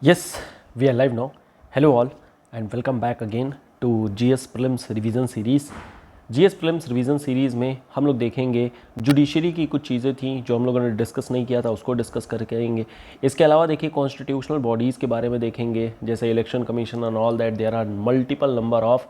Yes, we are live now. Hello all and welcome back again to GS Prelims revision series. GS Prelims revision series में हम लोग देखेंगे judiciary की कुछ चीज़ें थी जो हम लोगों ने डिस्कस नहीं किया था, उसको डिस्कस करके आएंगे। इसके अलावा देखिए कॉन्स्टिट्यूशनल बॉडीज़ के बारे में देखेंगे, जैसे election commission and all that. There are multiple number of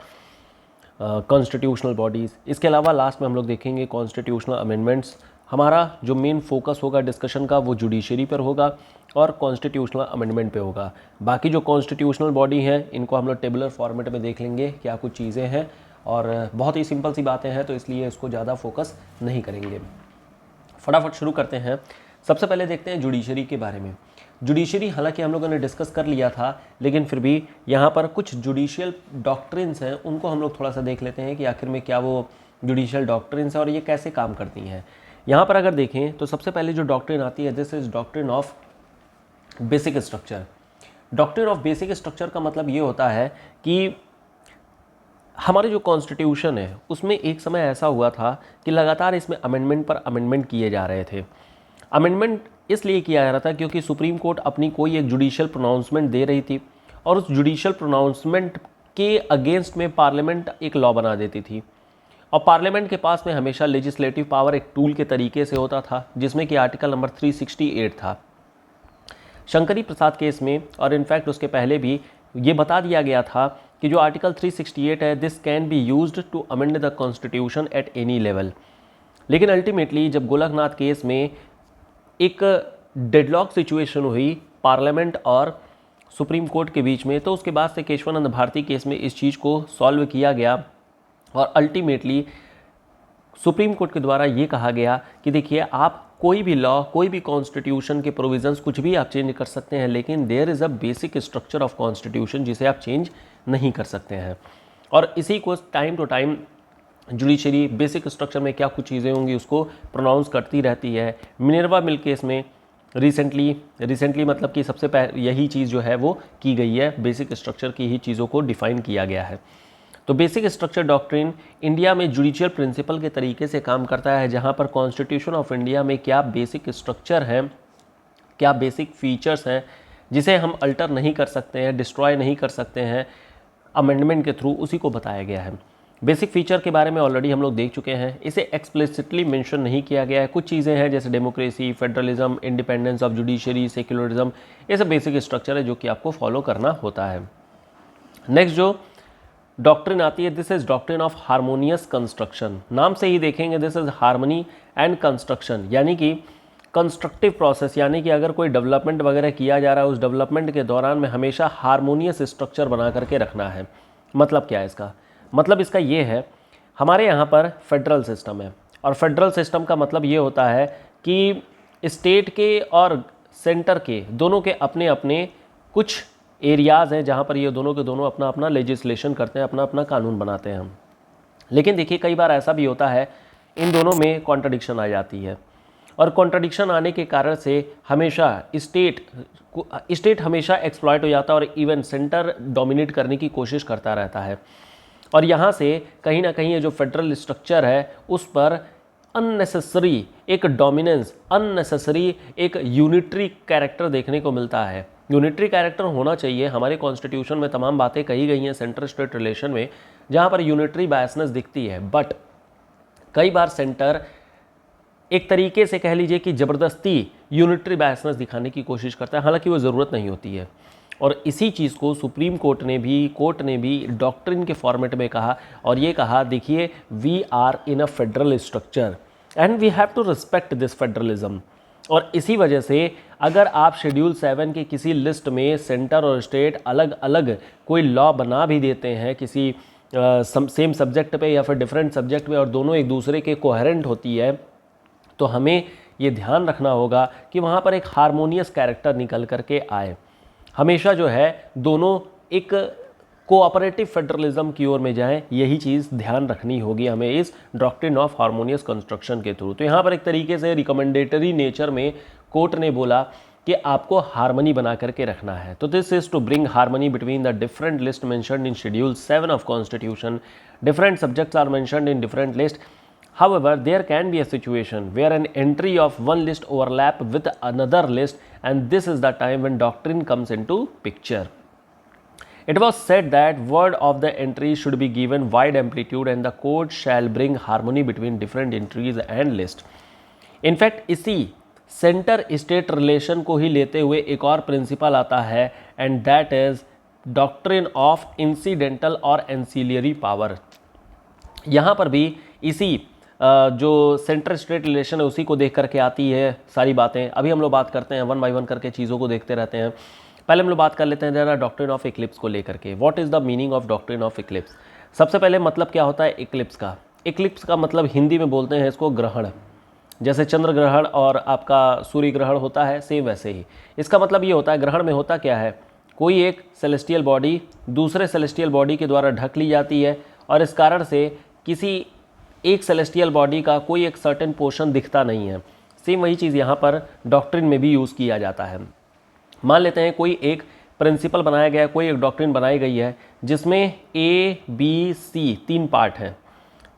constitutional bodies. इसके अलावा लास्ट में हम लोग देखेंगे कॉन्स्टिट्यूशनल अमेंडमेंट्स। हमारा जो मेन फोकस होगा डिस्कशन का वो जुडिशरी पर होगा और कॉन्स्टिट्यूशनल अमेंडमेंट पे होगा। बाकी जो कॉन्स्टिट्यूशनल बॉडी है इनको हम लोग टेबुलर फॉर्मेट में देख लेंगे क्या कुछ चीज़ें हैं, और बहुत ही सिंपल सी बातें हैं तो इसलिए इसको ज़्यादा फोकस नहीं करेंगे। फटाफट शुरू करते हैं। सबसे पहले देखते हैं जुडिशरी के बारे में। जुडिशरी हालांकि हम लोगों ने डिस्कस कर लिया था, लेकिन फिर भी यहाँ पर कुछ जुडिशियल डॉक्ट्रिन्स हैं उनको हम लोग थोड़ा सा देख लेते हैं कि आखिर में क्या वो जुडिशियल डॉक्ट्रिन्स हैं और ये कैसे काम करती हैं। यहाँ पर अगर देखें तो सबसे पहले जो डॉक्ट्रिन आती है this is doctrine of basic structure. Doctrine of basic structure का मतलब ये होता है कि हमारे जो कॉन्स्टिट्यूशन है उसमें एक समय ऐसा हुआ था कि लगातार इसमें अमेंडमेंट पर अमेंडमेंट किए जा रहे थे। अमेंडमेंट इसलिए किया जा रहा था क्योंकि सुप्रीम कोर्ट अपनी कोई एक जुडिशियल प्रोनाउंसमेंट दे रही थी और उस जुडिशियल प्रोनाउंसमेंट के अगेंस्ट में पार्लियामेंट एक लॉ बना देती थी। और पार्लियामेंट के पास में हमेशा लेजिस्लेटिव पावर एक टूल के तरीके से होता था, जिसमें कि आर्टिकल नंबर 368 था। शंकरी प्रसाद केस में और इनफैक्ट उसके पहले भी ये बता दिया गया था कि जो आर्टिकल 368 है this can be used to amend the constitution at any level. लेकिन अल्टीमेटली जब गोलकनाथ केस में एक डेडलॉक सिचुएशन हुई पार्लियामेंट और सुप्रीम कोर्ट के बीच में, तो उसके बाद से केशवानंद भारती केस में इस चीज़ को सॉल्व किया गया और अल्टीमेटली सुप्रीम कोर्ट के द्वारा ये कहा गया कि देखिए आप कोई भी लॉ, कोई भी कॉन्स्टिट्यूशन के प्रोविजंस कुछ भी आप चेंज कर सकते हैं, लेकिन there is a basic structure of constitution जिसे आप चेंज नहीं कर सकते हैं। और इसी को time to time judiciary basic structure में क्या कुछ चीज़ें होंगी उसको प्रोनाउंस करती रहती है। मिनर्वा मिल केस में रिसेंटली मतलब कि सबसे पहले यही चीज़ जो है वो की गई है, बेसिक स्ट्रक्चर की ही चीज़ों को डिफाइन किया गया है। तो बेसिक स्ट्रक्चर डॉक्ट्रिन इंडिया में जुडिशियल प्रिंसिपल के तरीके से काम करता है, जहां पर कॉन्स्टिट्यूशन ऑफ इंडिया में क्या बेसिक स्ट्रक्चर है, क्या बेसिक फीचर्स हैं जिसे हम अल्टर नहीं कर सकते हैं, डिस्ट्रॉय नहीं कर सकते हैं अमेंडमेंट के थ्रू, उसी को बताया गया है। बेसिक फीचर के बारे में ऑलरेडी हम लोग देख चुके हैं, इसे एक्सप्लिसिटली मेंशन नहीं किया गया है। कुछ चीज़ें हैं जैसे democracy, federalism, independence of judiciary, secularism, ये सब बेसिक स्ट्रक्चर है जो कि आपको फॉलो करना होता है। नेक्स्ट जो डॉक्ट्रिन आती है this is doctrine of harmonious construction. नाम से ही देखेंगे this is harmony and construction, यानी कि कंस्ट्रक्टिव प्रोसेस, यानी कि अगर कोई डेवलपमेंट वगैरह किया जा रहा है उस डेवलपमेंट के दौरान में हमेशा हार्मोनियस स्ट्रक्चर बना करके रखना है। मतलब क्या है इसका? मतलब इसका ये है, हमारे यहाँ पर फेडरल सिस्टम है और फेडरल सिस्टम का मतलब ये होता है कि स्टेट के और सेंटर के दोनों के अपने अपने कुछ एरियाज़ हैं जहाँ पर ये दोनों के दोनों अपना अपना लेजिस्लेशन करते हैं, अपना अपना कानून बनाते हैं। लेकिन देखिए कई बार ऐसा भी होता है इन दोनों में कॉन्ट्रडिक्शन आ जाती है और कॉन्ट्रडिक्शन आने के कारण से हमेशा स्टेट हमेशा एक्सप्लॉइट हो जाता है और इवन सेंटर डोमिनेट करने की कोशिश करता रहता है। और यहाँ से कहीं ना कहीं ये जो फेडरल स्ट्रक्चर है उस पर अननेसेसरी एक डोमिनेंस, अननेसेसरी एक यूनिटरी कैरेक्टर देखने को मिलता है। यूनिटरी कैरेक्टर होना चाहिए, हमारे कॉन्स्टिट्यूशन में तमाम बातें कही गई हैं सेंटर स्टेट रिलेशन में जहाँ पर यूनिटरी बायसनेस दिखती है, बट कई बार सेंटर एक तरीके से कह लीजिए कि ज़बरदस्ती यूनिटरी बायसनेस दिखाने की कोशिश करता है, हालांकि वो ज़रूरत नहीं होती है। और इसी चीज़ को सुप्रीम कोर्ट ने भी डॉक्ट्रिन के फॉर्मेट में कहा और ये कहा देखिए we are in a federal structure and we have to respect this federalism. और इसी वजह से अगर आप शेड्यूल 7 के किसी लिस्ट में सेंटर और स्टेट अलग अलग कोई लॉ बना भी देते हैं किसी सेम सब्जेक्ट पे या फिर डिफरेंट सब्जेक्ट में और दोनों एक दूसरे के कोहेरेंट होती है, तो हमें ये ध्यान रखना होगा कि वहाँ पर एक हार्मोनियस कैरेक्टर निकल करके आए। हमेशा जो है दोनों एक कोऑपरेटिव फेडरलिज्म की ओर में जाएं, यही चीज़ ध्यान रखनी होगी हमें इस डॉक्ट्रिन ऑफ हार्मोनियस कंस्ट्रक्शन के थ्रू। तो यहाँ पर एक तरीके से रिकमेंडेटरी नेचर में कोर्ट ने बोला कि आपको हार्मनी बना करके रखना है। तो this is to bring harmony between the different list mentioned in schedule 7 of constitution. Different subjects are mentioned in different list. However, there can be a situation where an entry of one list overlap with another list, and this is the time when doctrine comes into picture. It was said that word of the entry should be given wide amplitude and the code shall bring harmony between different entries and list. In fact, इसी centre state relation को ही लेते हुए एक और principal आता है, and that is doctrine of incidental और ancillary power. यहाँ पर भी इसी जो सेंटर स्टेट रिलेशन है उसी को देख करके आती है सारी बातें. अभी हम लोग बात करते हैं, वन बाय वन करके चीज़ों को देखते रहते हैं. पहले हम लोग बात कर लेते हैं जरा डॉक्ट्रिन ऑफ इक्लिप्स को लेकर के. What is the meaning of doctrine of Eclipse? सबसे पहले मतलब क्या होता है इक्लिप्स का? इक्लिप्स का मतलब हिंदी में बोलते हैं इसको ग्रहण. जैसे चंद्र ग्रहण और आपका सूर्य ग्रहण होता है, सेम वैसे ही इसका मतलब ये होता है. ग्रहण में होता क्या है, कोई एक सेलेस्टियल बॉडी दूसरे सेलेस्टियल बॉडी के द्वारा ढक ली जाती है और इस कारण से किसी एक सेलेस्टियल बॉडी का कोई एक सर्टेन पोर्शन दिखता नहीं है. सेम वही चीज़ यहाँ पर डॉक्ट्रिन में भी यूज़ किया जाता है. मान लेते हैं कोई एक प्रिंसिपल बनाया गया है, कोई एक डॉक्ट्रिन बनाई गई है जिसमें ABC 3 पार्ट हैं.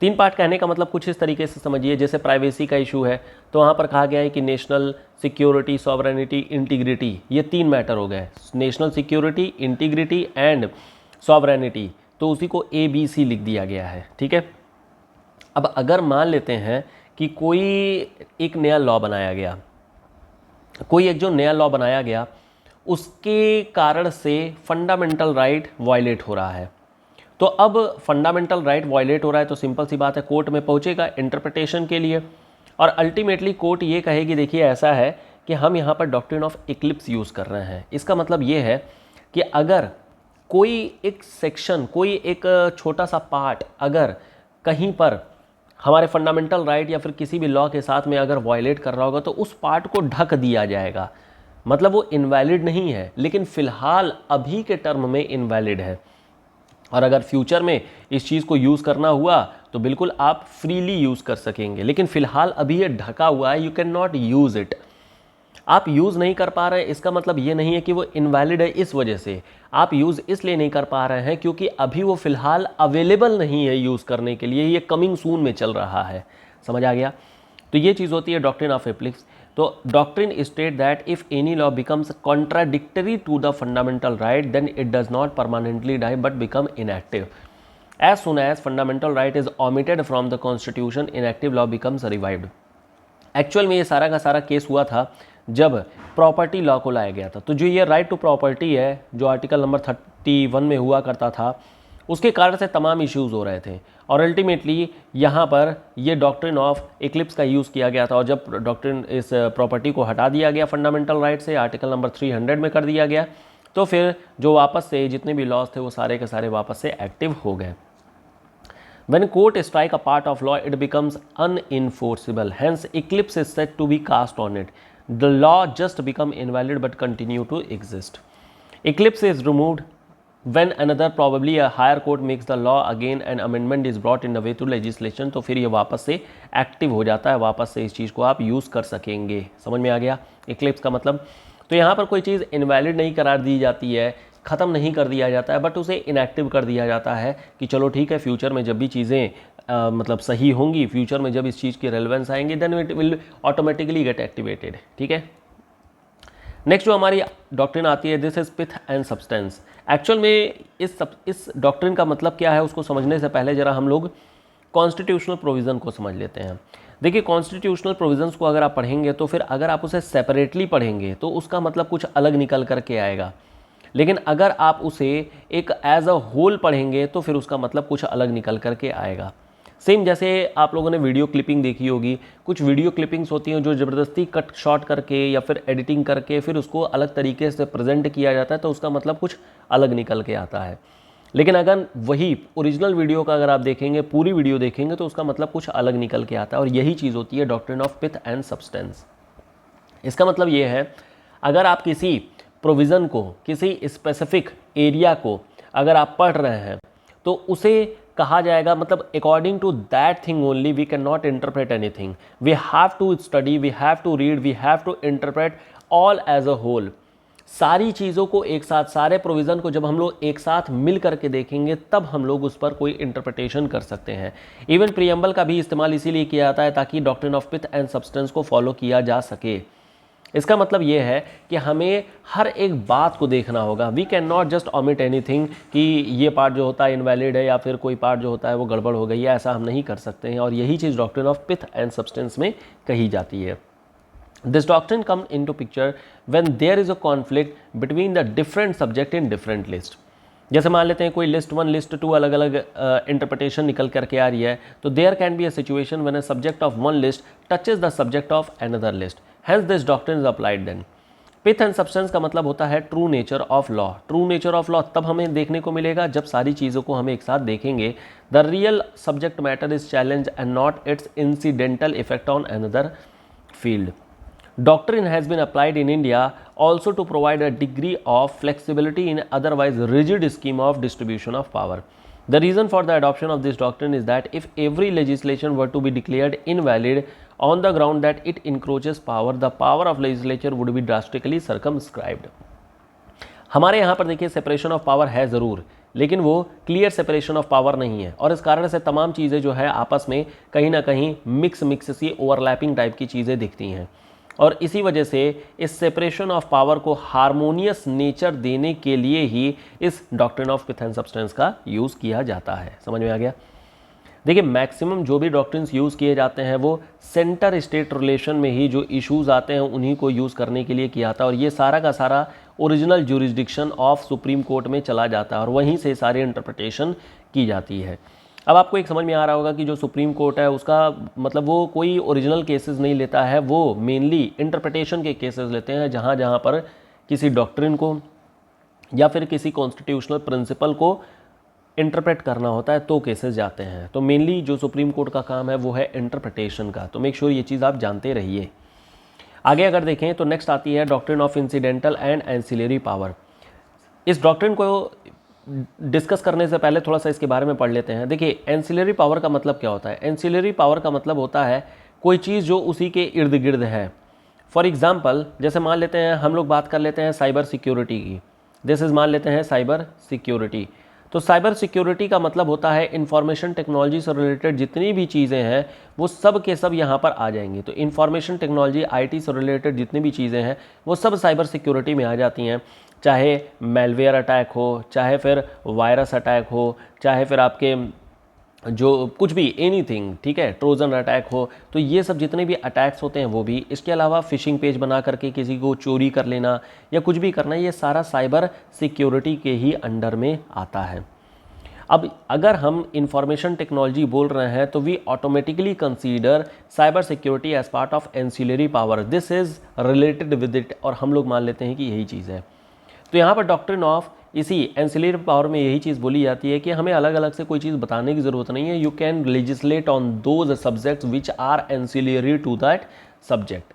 3 पार्ट कहने का मतलब कुछ इस तरीके से समझिए, जैसे प्राइवेसी का इशू है तो वहाँ पर कहा गया है कि नेशनल सिक्योरिटी, सॉवरेनिटी, इंटीग्रिटी, ये 3 मैटर हो गए. National security, integrity and sovereignty, तो उसी को ABC लिख दिया गया है. ठीक है. अब अगर मान लेते हैं कि कोई एक नया लॉ बनाया गया, कोई एक जो नया लॉ बनाया गया उसके कारण से फंडामेंटल राइट वायलेट हो रहा है, तो अब फंडामेंटल राइट वायलेट हो रहा है तो सिंपल सी बात है कोर्ट में पहुंचेगा इंटरप्रिटेशन के लिए, और अल्टीमेटली कोर्ट ये कहेगी देखिए ऐसा है कि हम यहाँ पर डॉक्ट्रिन ऑफ इक्लिप्स यूज़ कर रहे हैं. इसका मतलब ये है कि अगर कोई एक सेक्शन, कोई एक छोटा सा पार्ट अगर कहीं पर हमारे फंडामेंटल राइट या फिर किसी भी लॉ के साथ में अगर वायलेट कर रहा होगा तो उस पार्ट को ढक दिया जाएगा. मतलब वो इनवैलिड नहीं है, लेकिन फ़िलहाल अभी के टर्म में इनवैलिड है. और अगर फ्यूचर में इस चीज़ को यूज़ करना हुआ तो बिल्कुल आप फ्रीली यूज़ कर सकेंगे, लेकिन फ़िलहाल अभी ये ढका हुआ है, you can not use it. आप यूज़ नहीं कर पा रहे हैं इसका मतलब ये नहीं है कि वो इनवैलिड है. इस वजह से आप यूज़ इसलिए नहीं कर पा रहे हैं क्योंकि अभी वो फ़िलहाल अवेलेबल नहीं है यूज़ करने के लिए, ये कमिंग सून में चल रहा है. समझ आ गया? तो ये चीज़ होती है डॉक्ट्रिन ऑफ इक्लिप्स. तो doctrine state that if any law becomes contradictory to the fundamental right then it does not permanently die but become inactive. As soon as fundamental right is omitted from the constitution inactive law becomes revived. Actual में ये सारा का सारा case हुआ था जब property law को लाया गया था. तो जो ये राइट टू प्रॉपर्टी है जो आर्टिकल नंबर 31 में हुआ करता था, उसके कारण से तमाम इश्यूज़ हो रहे थे और अल्टीमेटली यहाँ पर ये डॉक्ट्रिन ऑफ इक्लिप्स का यूज़ किया गया था. और जब डॉक्ट्रिन इस प्रॉपर्टी को हटा दिया गया फंडामेंटल राइट से, आर्टिकल नंबर 300 में कर दिया गया, तो फिर जो वापस से जितने भी लॉज थे वो सारे के सारे वापस से एक्टिव हो गए. When court strike a part of law, it becomes unenforceable. Hence, eclipse is said to be cast on it. The law just become invalid but continue to exist. Eclipse is removed when another, probably a higher court, makes the law again and amendment is brought in the way to legislation. तो फिर ये वापस से active हो जाता है, वापस से इस चीज़ को आप यूज़ कर सकेंगे. समझ में आ गया eclipse का मतलब? तो यहाँ पर कोई चीज़ इनवैलिड नहीं करार दी जाती है, ख़त्म नहीं कर दिया जाता है, बट उसे इनएक्टिव कर दिया जाता है कि चलो ठीक है, फ्यूचर में जब भी चीज़ें मतलब सही होंगी, फ्यूचर में जब इस चीज़ की रेलेवेंस आएंगी, then it will automatically get activated. ठीक है. नेक्स्ट जो हमारी डॉक्ट्रिन आती है, this is pith and substance. Actual में इस डॉक्ट्रिन का मतलब क्या है उसको समझने से पहले जरा हम लोग कॉन्स्टिट्यूशनल प्रोविज़न को समझ लेते हैं. देखिए, कॉन्स्टिट्यूशनल प्रोविजंस को अगर आप पढ़ेंगे तो फिर अगर आप उसे सेपरेटली पढ़ेंगे तो उसका मतलब कुछ अलग निकल करके आएगा, लेकिन अगर आप उसे एक एज अ होल पढ़ेंगे तो फिर उसका मतलब कुछ अलग निकल करके आएगा. सेम जैसे आप लोगों ने वीडियो क्लिपिंग देखी होगी, कुछ वीडियो क्लिपिंग्स होती हैं जो ज़बरदस्ती कट शॉट करके या फिर एडिटिंग करके फिर उसको अलग तरीके से प्रेजेंट किया जाता है, तो उसका मतलब कुछ अलग निकल के आता है. लेकिन अगर वही ओरिजिनल वीडियो का अगर आप देखेंगे, पूरी वीडियो देखेंगे, तो उसका मतलब कुछ अलग निकल के आता है. और यही चीज़ होती है doctrine of pith and substance. इसका मतलब ये है, अगर आप किसी प्रोविज़न को, किसी स्पेसिफिक एरिया को अगर आप पढ़ रहे हैं तो उसे कहा जाएगा, मतलब according to that thing only we can not interpret anything. We have to study, we have to read, we have to interpret all as a whole. सारी चीज़ों को एक साथ, सारे प्रोविज़न को जब हम लोग एक साथ मिल करके देखेंगे तब हम लोग उस पर कोई इंटरप्रिटेशन कर सकते हैं। इवन प्रियम्बल का भी इस्तेमाल इसीलिए किया जाता है ताकि doctrine of pith and substance को फॉलो किया जा सके। इसका मतलब ये है कि हमें हर एक बात को देखना होगा। We can not just omit anything कि ये पार्ट जो होता है इनवैलिड है या फिर कोई पार्ट जो होता है वो गड़बड़ हो गई है, ऐसा हम नहीं कर सकते हैं। और यही चीज़ doctrine of pith and substance में कही जाती है। This doctrine comes into picture when there is a conflict between the different subject in different list. जैसे मान लेते हैं कोई लिस्ट 1 लिस्ट 2 अलग अलग इंटरप्रिटेशन निकल करके आ रही है, तो there can be a situation when a subject of one list touches the subject of another list, hence this doctrine is applied then. Pith and substance का मतलब होता है true nature of law. True nature of law तब हमें देखने को मिलेगा जब सारी चीज़ों को हम एक साथ देखेंगे। The real subject matter is challenge and not it's incidental effect on another field. Doctrine has been applied in India also to provide a degree of flexibility in otherwise rigid scheme of distribution of power. The reason for the adoption of this doctrine is that if every legislation were to be declared invalid on the ground that it encroaches power, the power of legislature would be drastically circumscribed. हमारे यहाँ पर देखिए separation of power है ज़रूर, लेकिन वो clear separation of power नहीं है और इस कारण से तमाम चीज़ें जो है आपस में कहीं ना कहीं मिक्स सी ओवरलैपिंग टाइप की चीज़ें दिखती हैं और इसी वजह से इस सेपरेशन ऑफ पावर को हार्मोनियस नेचर देने के लिए ही इस doctrine of pith and substance का यूज़ किया जाता है। समझ में आ गया? देखिए मैक्सिमम जो भी डॉक्ट्रिन्स यूज़ किए जाते हैं वो सेंटर स्टेट रिलेशन में ही जो इश्यूज़ आते हैं उन्हीं को यूज़ करने के लिए किया जाता है और ये सारा का सारा original jurisdiction of supreme court में चला जाता है और वहीं से सारी इंटरप्रिटेशन की जाती है। अब आपको एक समझ में आ रहा होगा कि जो सुप्रीम कोर्ट है उसका मतलब वो कोई ओरिजिनल केसेस नहीं लेता है, वो मेनली इंटरप्रिटेशन के केसेस लेते हैं जहाँ जहाँ पर किसी डॉक्ट्रिन को या फिर किसी कॉन्स्टिट्यूशनल प्रिंसिपल को इंटरप्रेट करना होता है तो केसेस जाते हैं। तो मेनली जो सुप्रीम कोर्ट का काम है वो है इंटरप्रिटेशन का। तो मेक श्योर ये चीज़ आप जानते रहिए। आगे अगर देखें तो नेक्स्ट आती है doctrine of incidental and ancillary power. इस डॉक्ट्रिन को डिस्कस करने से पहले थोड़ा सा इसके बारे में पढ़ लेते हैं। देखिए एंसिलरी पावर का मतलब क्या होता है? एंसिलरी पावर का मतलब होता है कोई चीज़ जो उसी के इर्द गिर्द है। फॉर एग्जांपल जैसे मान लेते हैं हम लोग बात कर लेते हैं साइबर सिक्योरिटी की। दिस इज़ मान लेते हैं साइबर सिक्योरिटी। तो साइबर सिक्योरिटी का मतलब होता है इंफॉर्मेशन टेक्नोलॉजी से रिलेटेड जितनी भी चीज़ें हैं वो सब के सब यहाँ पर आ जाएंगी। तो इंफॉर्मेशन टेक्नोलॉजी आईटी से रिलेटेड जितनी भी चीज़ें हैं वो सब साइबर सिक्योरिटी में आ जाती हैं। चाहे मेलवेयर अटैक हो, चाहे फिर वायरस अटैक हो, चाहे फिर आपके जो कुछ भी एनीथिंग, ठीक है, ट्रोजन अटैक हो, तो ये सब जितने भी अटैक्स होते हैं वो भी। इसके अलावा फिशिंग पेज बना करके किसी को चोरी कर लेना या कुछ भी करना, ये सारा साइबर सिक्योरिटी के ही अंडर में आता है। अब अगर हम इंफॉर्मेशन टेक्नोलॉजी बोल रहे हैं तो we automatically consider cyber security as part of ancillary power. This is related with it और हम लोग मान लेते हैं कि यही चीज़ है। तो यहाँ पर डॉक्ट्रिन ऑफ इसी एंसिलरी पावर में यही चीज़ बोली जाती है कि हमें अलग अलग से कोई चीज़ बताने की ज़रूरत नहीं है। You can legislate on those subjects which are ancillary to that subject.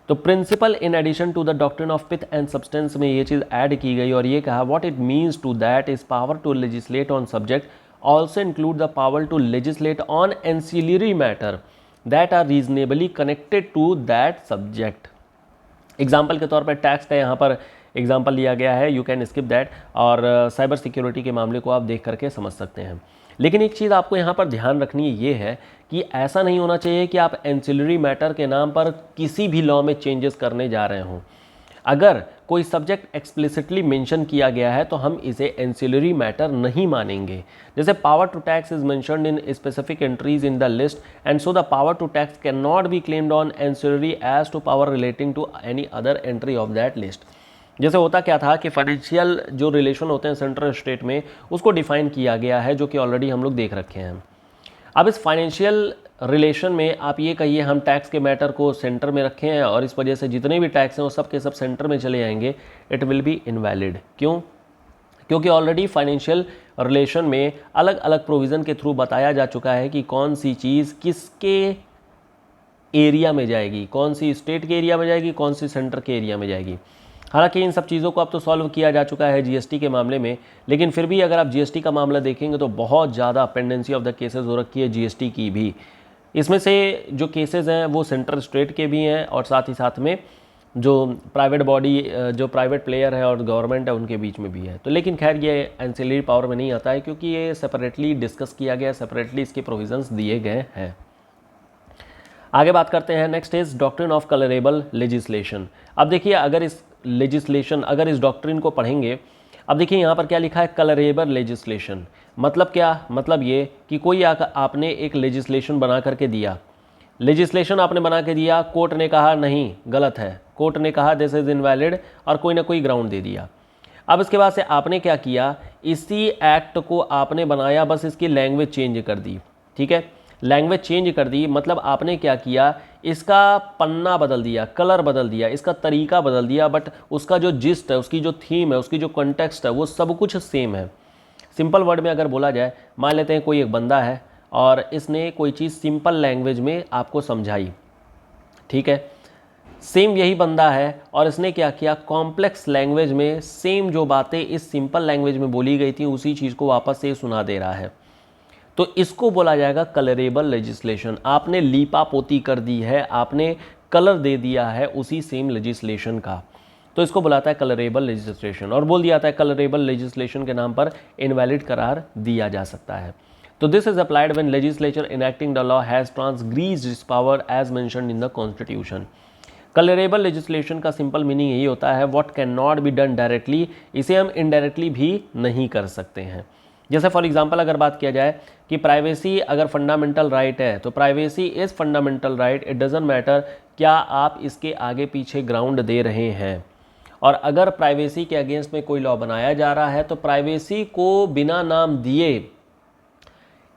तो principle in addition to the doctrine of pith and substance में ये चीज़ ऐड की गई और ये कहा what it means to that is power to legislate on subject also include the power to legislate on ancillary matter that are reasonably connected to that subject. Example के तौर पर टैक्स का यहाँ पर एग्जाम्पल लिया गया है, यू कैन स्किप दैट, और साइबर सिक्योरिटी के मामले को आप देख करके समझ सकते हैं। लेकिन एक चीज़ आपको यहाँ पर ध्यान रखनी है, ये है कि ऐसा नहीं होना चाहिए कि आप एंसिलरी मैटर के नाम पर किसी भी लॉ में चेंजेस करने जा रहे हों। अगर कोई सब्जेक्ट एक्सप्लिसिटली मेंशन किया गया है तो हम इसे एंसिलरी मैटर नहीं मानेंगे। जैसे power to tax is mentioned in specific entries in the list and so the power to tax can not be claimed on ancillary as to power relating to any other entry of that list. जैसे होता क्या था कि financial जो relation होते हैं central state में उसको डिफाइन किया गया है, जो कि ऑलरेडी हम लोग देख रखे हैं। अब इस फाइनेंशियल रिलेशन में आप ये कहिए हम टैक्स के मैटर को सेंटर में रखे हैं और इस वजह से जितने भी टैक्स हैं वो सब के सब सेंटर में चले जाएंगे, इट विल बी इनवैलिड। क्यों? क्योंकि ऑलरेडी फाइनेंशियल रिलेशन में अलग अलग प्रोविज़न के थ्रू बताया जा चुका है कि कौन सी चीज़ किसके एरिया में जाएगी, कौन सी स्टेट के एरिया में जाएगी, कौन सी सेंटर के एरिया में जाएगी। हालांकि इन सब चीज़ों को अब तो सॉल्व किया जा चुका है जीएसटी के मामले में, लेकिन फिर भी अगर आप जीएसटी का मामला देखेंगे तो बहुत ज़्यादा पेंडेंसी ऑफ द केसेस हो रखी है जीएसटी की भी। इसमें से जो केसेस हैं वो सेंट्रल स्टेट के भी हैं और साथ ही साथ में जो प्राइवेट बॉडी, जो प्राइवेट प्लेयर है और गवर्नमेंट है उनके बीच में भी है। तो लेकिन खैर ये एंसिलरी पावर में नहीं आता है क्योंकि ये सेपरेटली डिस्कस किया गया, सेपरेटली इसके प्रोविजंस दिए गए हैं। आगे बात करते हैं, next is doctrine of colourable legislation. अब देखिए अगर इस लेजिस्लेशन, अगर इस डॉक्ट्रिन को पढ़ेंगे, अब देखिए यहाँ पर क्या लिखा है, कलरेबल लेजिस्लेशन। मतलब क्या, मतलब ये कि कोई आपने एक लेजिस्लेशन बना करके दिया, लेजिस्लेशन आपने बना के दिया, कोर्ट ने कहा नहीं गलत है, कोर्ट ने कहा दिस इज़ इनवैलिड और कोई ना कोई ग्राउंड दे दिया। अब इसके बाद से आपने क्या किया, इसी एक्ट को आपने बनाया, बस इसकी लैंग्वेज चेंज कर दी, ठीक है, लैंग्वेज चेंज कर दी, मतलब आपने क्या किया, इसका पन्ना बदल दिया, कलर बदल दिया, इसका तरीका बदल दिया, बट उसका जो जिस्ट है, उसकी जो थीम है, उसकी जो कॉन्टेक्स्ट है, वो सब कुछ सेम है। सिंपल वर्ड में अगर बोला जाए, मान लेते हैं कोई एक बंदा है और इसने कोई चीज़ सिंपल लैंग्वेज में आपको समझाई, ठीक है, सेम यही बंदा है और इसने क्या किया, कॉम्प्लेक्स लैंग्वेज में सेम जो बातें इस सिंपल लैंग्वेज में बोली गई थी उसी चीज़ को वापस से सुना दे रहा है। तो इसको बोला जाएगा कलरेबल लेजिस्लेशन। आपने लीपा पोती कर दी है, आपने कलर दे दिया है उसी सेम लेजिस्लेशन का, तो इसको बुलाता है कलरेबल लेजिस्लेशन। और बोल दिया जाता है कलरेबल लेजिस्लेशन के नाम पर इनवैलिड करार दिया जा सकता है। तो this is applied when legislature enacting the law has transgressed its power as mentioned in the constitution. Colourable legislation का सिंपल मीनिंग यही होता है, what can not be done directly, इसे हम इनडायरेक्टली भी नहीं कर सकते हैं। जैसे फॉर एग्जांपल अगर बात किया जाए कि प्राइवेसी अगर फंडामेंटल राइट है, तो privacy is fundamental right, it doesn't matter क्या आप इसके आगे पीछे ग्राउंड दे रहे हैं। और अगर प्राइवेसी के अगेंस्ट में कोई लॉ बनाया जा रहा है तो प्राइवेसी को बिना नाम दिए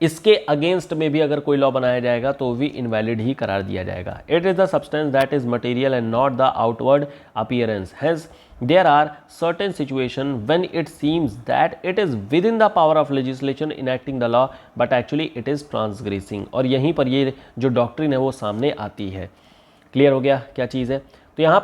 इसके अगेंस्ट में भी अगर कोई लॉ बनाया जाएगा तो भी इनवैलिड ही करार दिया जाएगा। It is the substance that is material and not the outward appearance, hence there are certain situations when it seems that it is within the power of legislation enacting the law but actually it is transgressing। और यहीं पर ये जो doctrine है वो सामने आती है। क्लियर हो गया क्या चीज़ है। तो यहाँ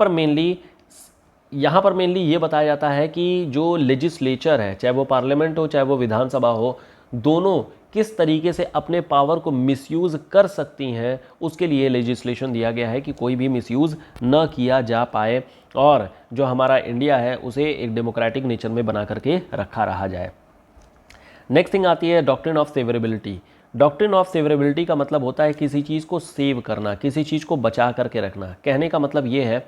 पर मेनली ये बताया जाता है कि जो लेजिस्लेचर है, चाहे वो पार्लियामेंट हो चाहे वो विधानसभा हो, दोनों किस तरीके से अपने पावर को मिसयूज़ कर सकती हैं, उसके लिए लेजिस्लेशन दिया गया है कि कोई भी मिसयूज़ न किया जा पाए और जो हमारा इंडिया है उसे एक डेमोक्रेटिक नेचर में बना करके रखा रहा जाए। नेक्स्ट थिंग आती है doctrine of severability. Doctrine of severability का मतलब होता है किसी चीज़ को सेव करना, किसी चीज़ को बचा करके रखना। कहने का मतलब ये है,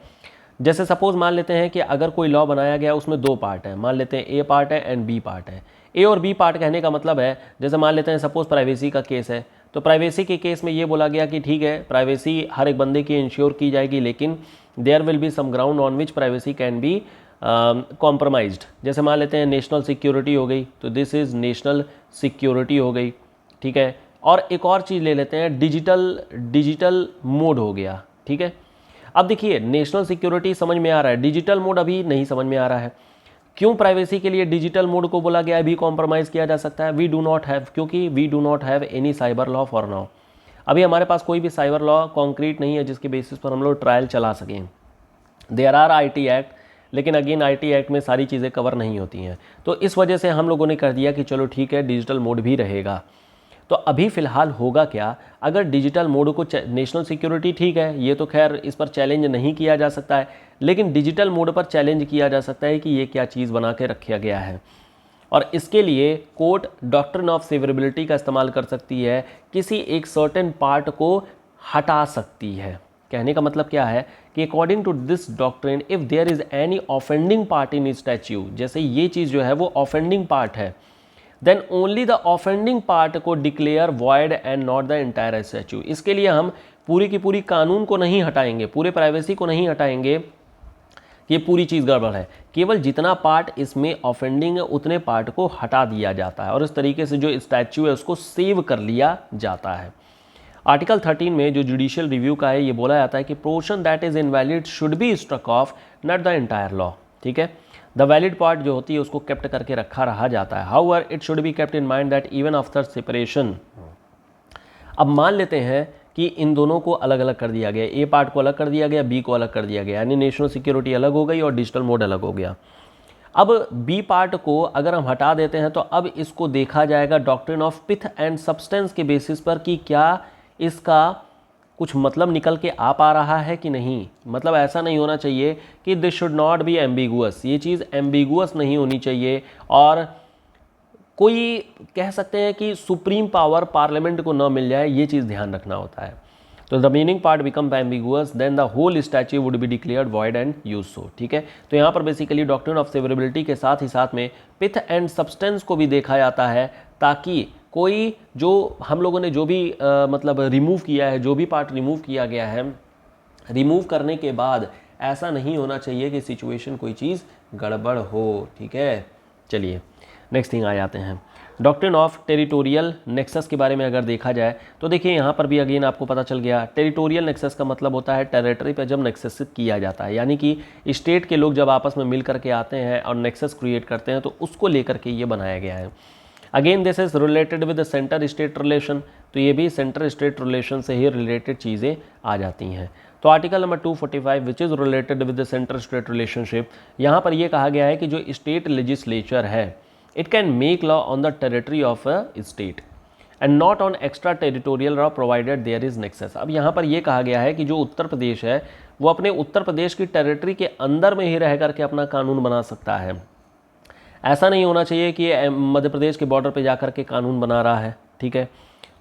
जैसे सपोज मान लेते हैं कि अगर कोई लॉ बनाया गया उसमें दो पार्ट है, मान लेते हैं ए पार्ट है एंड बी पार्ट है। ए और बी पार्ट कहने का मतलब है, जैसे मान लेते हैं सपोज प्राइवेसी का केस है, तो प्राइवेसी के केस में ये बोला गया कि ठीक है प्राइवेसी हर एक बंदे की इंश्योर की जाएगी, लेकिन there will be some ground on which privacy can be compromised. जैसे मान लेते हैं नेशनल सिक्योरिटी हो गई, तो दिस इज़ नेशनल सिक्योरिटी हो गई, ठीक है। और एक और चीज़ ले लेते हैं, डिजिटल मोड हो गया, ठीक है। अब देखिए नेशनल सिक्योरिटी समझ में आ रहा है, डिजिटल मोड अभी नहीं समझ में आ रहा है। क्यों प्राइवेसी के लिए डिजिटल मोड को बोला गया है, भी कॉम्प्रोमाइज़ किया जा सकता है? वी डू नॉट हैव, क्योंकि we do not have any cyber law for now. अभी हमारे पास कोई भी साइबर लॉ कॉन्क्रीट नहीं है जिसके बेसिस पर हम लोग ट्रायल चला सकें। देयर आर IT एक्ट, लेकिन अगेन IT एक्ट में सारी चीज़ें कवर नहीं होती हैं, तो इस वजह से हम लोगों ने कर दिया कि चलो ठीक है डिजिटल मोड भी रहेगा। तो अभी फ़िलहाल होगा क्या, अगर डिजिटल मोड को, नेशनल सिक्योरिटी ठीक है, ये तो खैर इस पर चैलेंज नहीं किया जा सकता है, लेकिन डिजिटल मोड पर चैलेंज किया जा सकता है कि ये क्या चीज़ बना के रखा गया है। और इसके लिए कोर्ट डॉक्ट्रिन ऑफ सेवरेबिलिटी का इस्तेमाल कर सकती है, किसी एक सर्टेन पार्ट को हटा सकती है। कहने का मतलब क्या है कि according to this doctrine if there is any offending part in statue, जैसे ये चीज़ जो है वो ऑफेंडिंग पार्ट है, then only the offending part को declare void and not the entire statue. इसके लिए हम पूरी की पूरी कानून को नहीं हटाएंगे, पूरे प्राइवेसी को नहीं हटाएंगे कि ये पूरी चीज़ गड़बड़ है, केवल जितना पार्ट इसमें ऑफेंडिंग है उतने पार्ट को हटा दिया जाता है और इस तरीके से जो स्टैच्यू है उसको सेव कर लिया जाता है। आर्टिकल 13 में जो जुडिशियल रिव्यू का है ये बोला जाता है कि portion that is invalid should be struck off, not the entire law, ठीक है। द वैलिड पार्ट जो होती है उसको केप्ट करके रखा रहा जाता है। However it should be kept in mind that even after separation, अब मान लेते हैं कि इन दोनों को अलग अलग कर दिया गया, ए पार्ट को अलग कर दिया गया, बी को अलग कर दिया गया, यानी नेशनल सिक्योरिटी अलग हो गई और डिजिटल मोड अलग हो गया। अब बी पार्ट को अगर हम हटा देते हैं तो अब इसको देखा जाएगा doctrine of pith and substance के बेसिस पर कि क्या इसका कुछ मतलब निकल के आ पा रहा है कि नहीं। मतलब ऐसा नहीं होना चाहिए कि this should not be ambiguous, ये चीज़ एम्बिगुअस नहीं होनी चाहिए। और कोई कह सकते हैं कि सुप्रीम पावर पार्लियामेंट को न मिल जाए, ये चीज़ ध्यान रखना होता है। तो the meaning part become ambiguous then the whole statute would be declared void and use so. ठीक है, तो यहाँ पर बेसिकली डॉक्ट्रिन ऑफ सेवरेबिलिटी के साथ ही साथ में पिथ एंड सब्सटेंस को भी देखा जाता है, ताकि कोई जो हम लोगों ने जो भी मतलब रिमूव किया है, जो भी पार्ट रिमूव किया गया है, रिमूव करने के बाद ऐसा नहीं होना चाहिए कि सिचुएशन कोई चीज़ गड़बड़ हो। ठीक है, चलिए नेक्स्ट थिंग आ जाते हैं। डॉक्ट्रिन ऑफ टेरिटोरियल नेक्सस के बारे में अगर देखा जाए तो देखिए यहाँ पर भी अगेन आपको पता चल गया, टेरिटोरियल नेक्सस का मतलब होता है टेरिटरी पर जब नेक्सस किया जाता है, यानी कि स्टेट के लोग जब आपस में मिल करके आते हैं और नेक्सस क्रिएट करते हैं, तो उसको लेकर के ये बनाया गया है। Again this is related with the centre state relation, तो ये भी सेंटर स्टेट रिलेशन से ही रिलेटेड चीज़ें आ जाती हैं। तो article number 245 which is related with the centre state relationship, यहाँ पर ये कहा गया है कि जो स्टेट लेजिस्लेचर है it can make law on the territory of a state and not on extra territorial law provided there is nexus. अब यहाँ पर यह कहा गया है कि जो उत्तर प्रदेश है वो अपने उत्तर प्रदेश की टेरिटरी के अंदर में ही रह करके अपना कानून बना सकता है। ऐसा नहीं होना चाहिए कि मध्य प्रदेश के बॉर्डर पे जाकर के कानून बना रहा है। ठीक है,